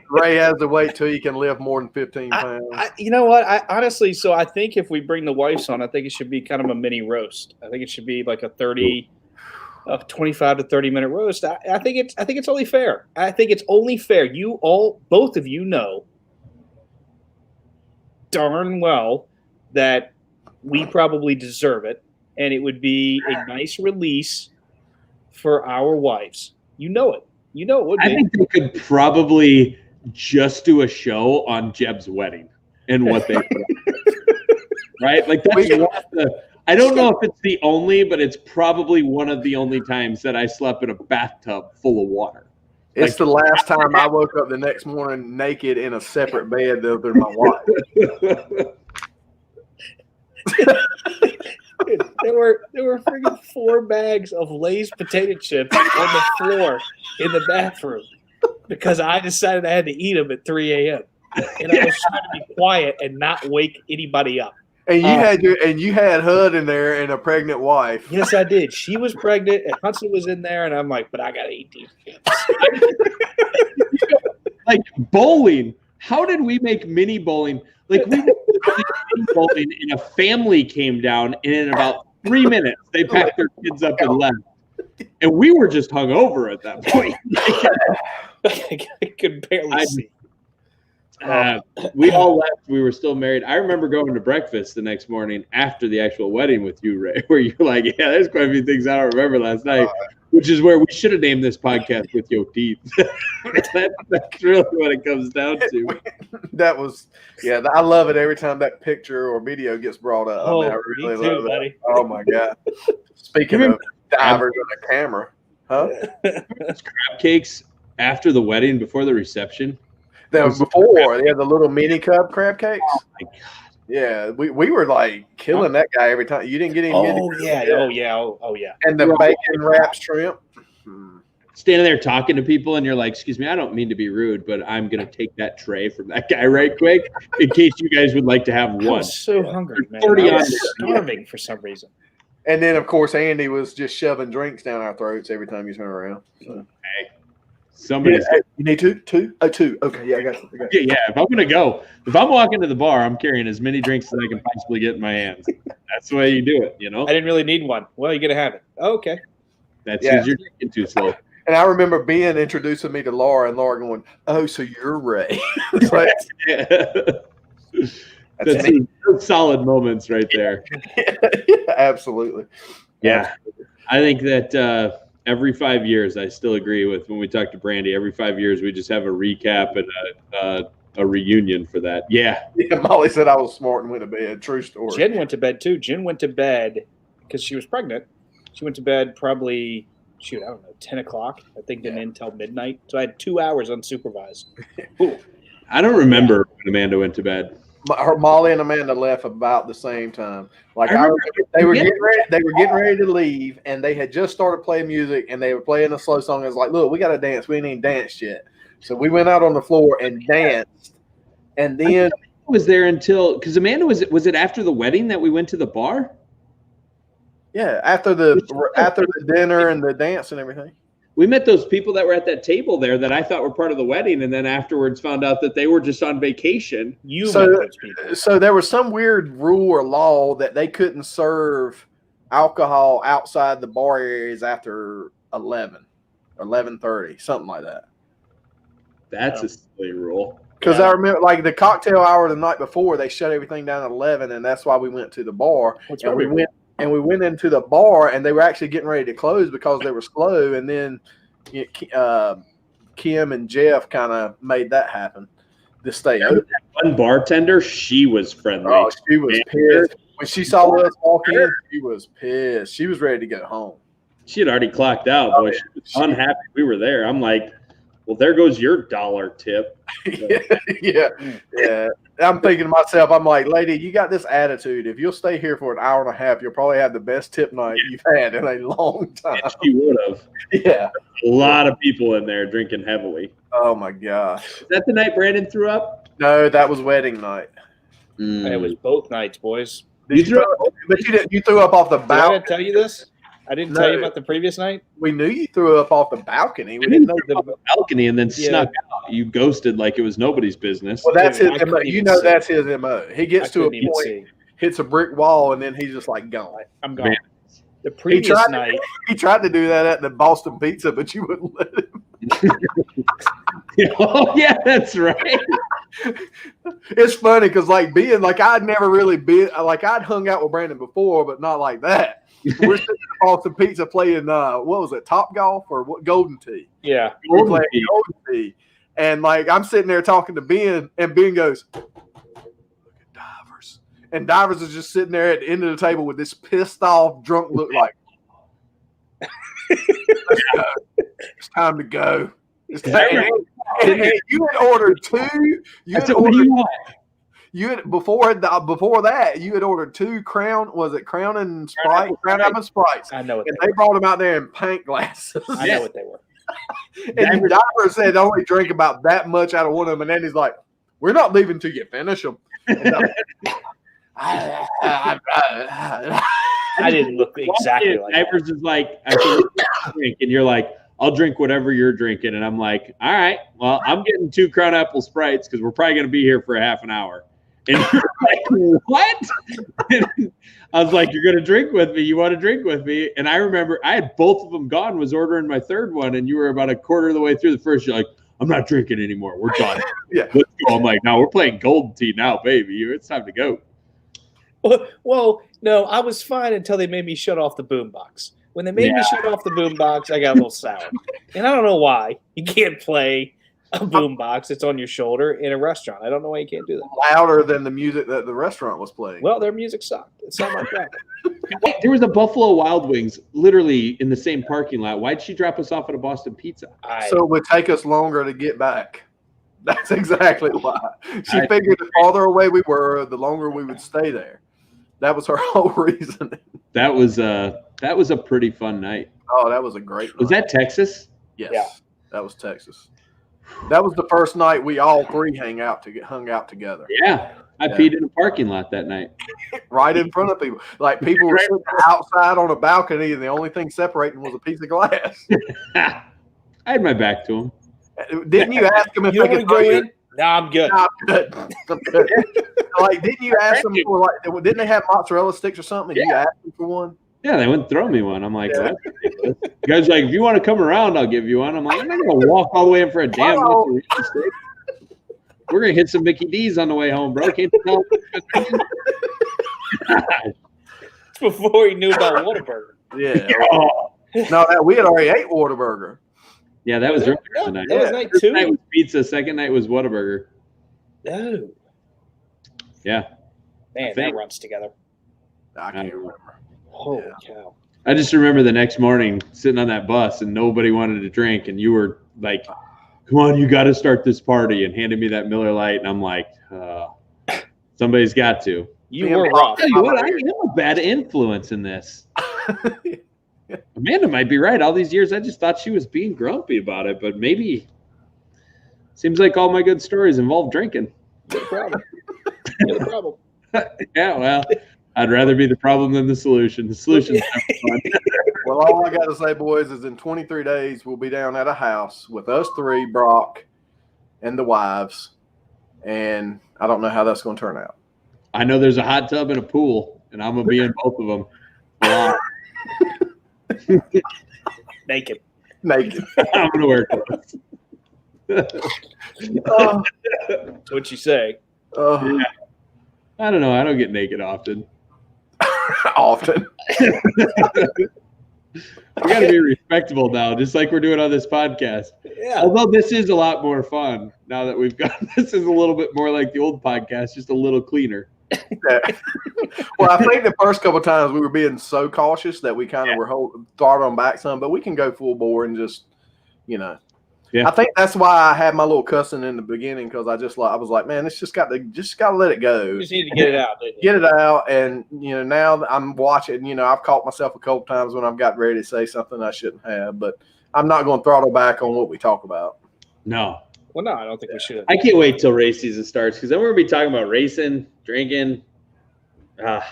Ray has to wait till he can lift more than 15 pounds. You know what? I honestly, so I think if we bring the wives on, I think it should be kind of a mini roast. I think it should be like a 25 to 30 minute roast. I think it's only fair. I think it's only fair. Both of you know darn well that we probably deserve it, and it would be a nice release for our wives. You know it. You know it would be. I think they could probably just do a show on Jeb's wedding and what they put on. Right? Like I don't know if it's the only, but it's probably one of the only times that I slept in a bathtub full of water. It's the last time I woke up the next morning naked in a separate bed other than my wife. There were freaking 4 bags of Lay's potato chips on the floor in the bathroom because I decided I had to eat them at 3 a.m. and I was trying to be quiet and not wake anybody up. And you had HUD in there and a pregnant wife. Yes, I did. She was pregnant, and Hudson was in there, and I'm like, but I got 18 kids. Like bowling. How did we make mini bowling? Like we were mini bowling, and a family came down, and in about 3 minutes, they packed their kids up and left. And we were just hungover at that point. I could barely see. We all left. We were still married. I remember going to breakfast the next morning after the actual wedding with you, Ray, where you're like, yeah, there's quite a few things I don't remember last night, which is where we should have named this podcast With Your Teeth. That's really what it comes down to. That was, I love it every time that picture or video gets brought up. I really love it. Buddy. Oh, my God. Speaking of divers on the camera, huh? Crab cakes after the wedding, before the reception. They had the little mini cup crab cakes. Oh my God! Yeah, we were like killing that guy every time. You didn't get any. Oh yeah. And the bacon wrapped shrimp. Standing there talking to people, and you're like, "Excuse me, I don't mean to be rude, but I'm gonna take that tray from that guy right quick, in case you guys would like to have one." I was so hungry, man. I was starving for some reason. And then, of course, Andy was just shoving drinks down our throats every time you turn around. So. Hey. Somebody, you need two? Oh, two. Okay, yeah, I got you. Yeah, if I'm walking to the bar, I'm carrying as many drinks as I can possibly get in my hands. That's the way you do it, you know? I didn't really need one. Well, you're going to have it. Oh, okay. That's because you're drinking too slow. And I remember Ben introducing me to Laura, and Laura going, "Oh, so you're Ray." Like, That's solid moments right there. Absolutely. Yeah. I think that every 5 years, I still agree with when we talk to Brandy. Every 5 years, we just have a recap and a reunion for that. Yeah. Molly said I was smart and went to bed. True story. Jen went to bed too. Jen went to bed because she was pregnant. She went to bed probably, 10 o'clock. I think didn't end until midnight. So I had 2 hours unsupervised. I don't remember when Amanda went to bed. Molly and Amanda left about the same time. Like they were getting ready to leave, and they had just started playing music, and they were playing a slow song. It was like, "Look, we got to dance. We ain't even danced yet." So we went out on the floor and danced, and then I was there until because Amanda was it after the wedding that we went to the bar? Yeah, after the dinner and the dance and everything. We met those people that were at that table there that I thought were part of the wedding, and then afterwards found out that they were just on vacation. Met those people. So there was some weird rule or law that they couldn't serve alcohol outside the bar areas after 11:30, something like that. That's a silly rule. Because I remember, like, the cocktail hour the night before, they shut everything down at 11, and that's why we went to the bar. And we went into the bar, and they were actually getting ready to close because they were slow. And then Kim and Jeff kind of made that happen to stay open. One bartender, she was friendly. Oh, she was pissed. When she saw us walk in, she was pissed. She was ready to go home. She had already clocked out. Boy, she was unhappy we were there. I'm like, well, there goes your $1 tip. Yeah. I'm thinking to myself, I'm like, lady, you got this attitude. If you'll stay here for an hour and a half, you'll probably have the best tip night you've had in a long time. And she would have. Yeah. A lot of people in there drinking heavily. Oh, my gosh. Is that the night Brandon threw up? No, that was wedding night. It was both nights, boys. You threw up off the balcony. Did I tell you this? I didn't tell you about the previous night. We knew you threw up off the balcony. We didn't know the balcony and then snuck out. You ghosted like it was nobody's business. Well, that's his MO. You know that's his MO. He gets to a point, hits a brick wall, and then he's just like gone. I'm gone. Man. The previous night. He tried to do that at the Boston Pizza, but you wouldn't let him. Oh, yeah, that's right. It's funny because, like, I'd never really been, like, I'd hung out with Brandon before, but not like that. We're sitting at Boston Pizza playing, what was it, Top Golf or what? Golden Tee. Yeah. We're playing Golden Tee. And, like, I'm sitting there talking to Ben, and Ben goes, "Look at Divers." And Divers is just sitting there at the end of the table with this pissed off, drunk look like, "Let's go. It's time to go." It's time. And you had ordered two. Before that, you had ordered two Crown. Was it Crown and Sprite? Crown Apple Sprites. I know. They brought them out there in pint glasses. I know what they were. And the Diver said only drink about that much out of one of them, and then he's like, We're not leaving till you finish them. I didn't look exactly like Divers is like, I said, drink, and you're like, I'll drink whatever you're drinking. And I'm like, all right, well, I'm getting 2 Crown Apple Sprites because we're probably going to be here for a half an hour. And you're like, what? And I was like, you're going to drink with me. You want to drink with me? And I remember I had both of them gone, was ordering my third one. And you were about a quarter of the way through the first. You're like, I'm not drinking anymore. We're done. Yeah. Let's go. I'm like, no, we're playing Golden Tee now, baby. It's time to go. Well, no, I was fine until they made me shut off the boombox. When they made me shut off the boombox, I got a little sour. And I don't know why. You can't play a boombox that's on your shoulder in a restaurant. I don't know why you can't do that. Louder than the music that the restaurant was playing. Well, their music sucked. It sounded like that. There was a Buffalo Wild Wings literally in the same parking lot. Why'd she drop us off at a Boston Pizza? So it would take us longer to get back. That's exactly why. She figured the farther away we were, the longer we would stay there. That was her whole reason. That was a pretty fun night. Oh, that was a great night. Was that Texas? Yes. Yeah. That was Texas. That was the first night we all three hung out together. Yeah. I peed in a parking lot that night. Right in front of people. Like people were sitting outside on a balcony and the only thing separating was a piece of glass. I had my back to them. Didn't you ask them if You they want could to go throw in? No, I'm good. I'm good. I'm good. Like, didn't you ask them for like? Didn't they have mozzarella sticks or something? You asked them for one. Yeah, they wouldn't throw me one. I'm like, well, that's ridiculous. The guy's like, if you want to come around, I'll give you one. I'm like, I'm not going to walk all the way in for a damn mozzarella stick. We're going to hit some Mickey D's on the way home, bro. Can't you tell? Before he knew about Whataburger. Yeah. No, we had already ate Whataburger. Yeah, that was earlier tonight. That was night First 2. night was pizza. Second night was Whataburger. Oh. Yeah. Man, that runs together. I can't remember. Holy cow. I just remember the next morning sitting on that bus and nobody wanted to drink. And you were like, come on, you got to start this party, and handed me that Miller Lite. And I'm like, somebody's got to. You were rough. I'll tell you what, I am a bad influence in this. Amanda might be right. All these years, I just thought she was being grumpy about it, but maybe seems like all my good stories involve drinking. You're the problem. You're the problem. Yeah, well, I'd rather be the problem than the solution. The solution's never fun. Well, all I got to say, boys, is in 23 days, we'll be down at a house with us three, Brock, and the wives, and I don't know how that's going to turn out. I know there's a hot tub and a pool, and I'm going to be in both of them. Wow. Naked. I'm going to wear clothes. That's what you say. Yeah. I don't know. I don't get naked often. Often. We got to be respectable now, just like we're doing on this podcast. Yeah. Although this is a lot more fun now that we've got this is a little bit more like the old podcast, just a little cleaner. Yeah. Well, I think the first couple of times we were being so cautious that we kind of were throttled back some, but we can go full bore and just, Yeah. I think that's why I had my little cussing in the beginning, because I was like, man, it's just got to let it go. You just need to get it out. Didn't you? Get it out, and now I'm watching. I've caught myself a couple times when I've got ready to say something I shouldn't have, but I'm not going to throttle back on what we talk about. No. Well, no, I don't think we should. I can't wait till race season starts, because then we're going to be talking about racing, drinking. Yeah.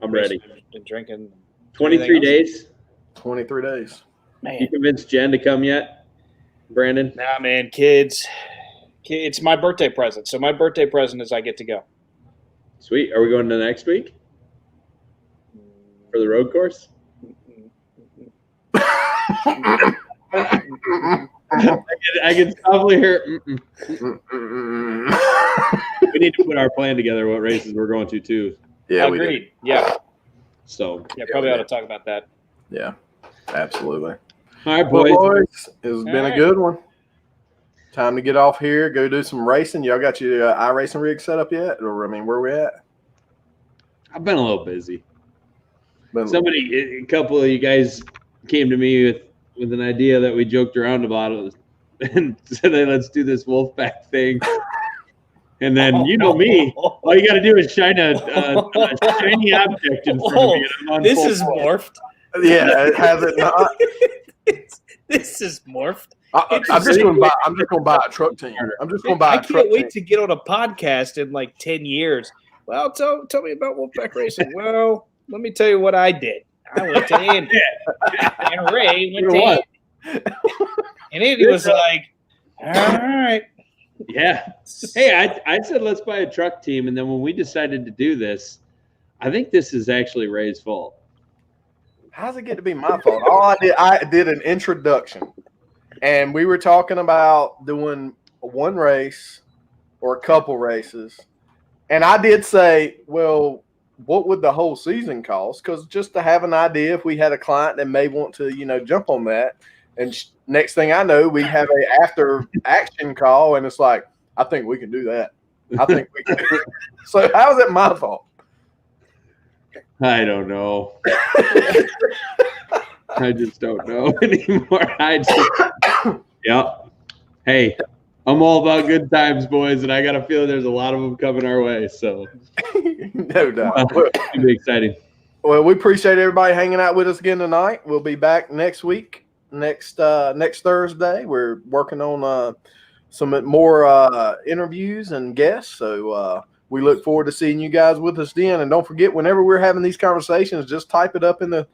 I'm ready. And drinking. 23 days. 23 days. Man. You convinced Jen to come yet, Brandon? Nah, man, kids. It's my birthday present. So my birthday present is I get to go. Sweet. Are we going to next week for the road course? I can probably hear. We need to put our plan together. What races we're going to too. Yeah, agreed. Yeah. So probably ought to talk about that. Yeah, absolutely. All right, boys. Well, boys, it's been a good one. Time to get off here, go do some racing. Y'all got your iRacing rig set up yet? Or, where we at? I've been a little busy. A couple of you guys came to me with an idea that we joked around about and said, hey, let's do this Wolfpack thing. And then, me, all you got to do is shine a shiny object in front of me. This is morphed. Yeah, it has it not. This is morphed. I'm just going to buy a truck team. I'm just going to buy a truck team. I can't wait to get on a podcast in like 10 years. Well, tell me about Wolfpack Racing. Well, let me tell you what I did. I went to Andy. And Ray went to Andy. And Andy was like, all right. Yeah. Hey, I said let's buy a truck team, and then when we decided to do this, I think this is actually Ray's fault. How's it get to be my fault? I did an introduction, and we were talking about doing one race or a couple races, and I did say, well, what would the whole season cost? Because just to have an idea, if we had a client that may want to, jump on that, and next thing I know, we have a after action call, and it's like, I think we can do that. I think we can. So how is it my fault? I don't know. I just don't know anymore. Yeah. Hey, I'm all about good times, boys, and I got a feeling there's a lot of them coming our way. So, no doubt. It'll be exciting. Well, we appreciate everybody hanging out with us again tonight. We'll be back next week, next Thursday. We're working on some more interviews and guests. So we look forward to seeing you guys with us then. And don't forget, whenever we're having these conversations, just type it up in the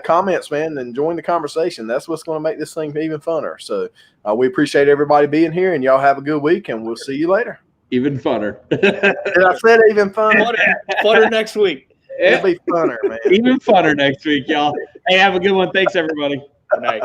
comments, man, and join the conversation. That's what's going to make this thing even funner. So we appreciate everybody being here, and y'all have a good week, and we'll see you later. Even funner. Did I said even funner? Funner next week. It'll be funner, man. Even funner next week, y'all. Hey, have a good one. Thanks, everybody. Good night.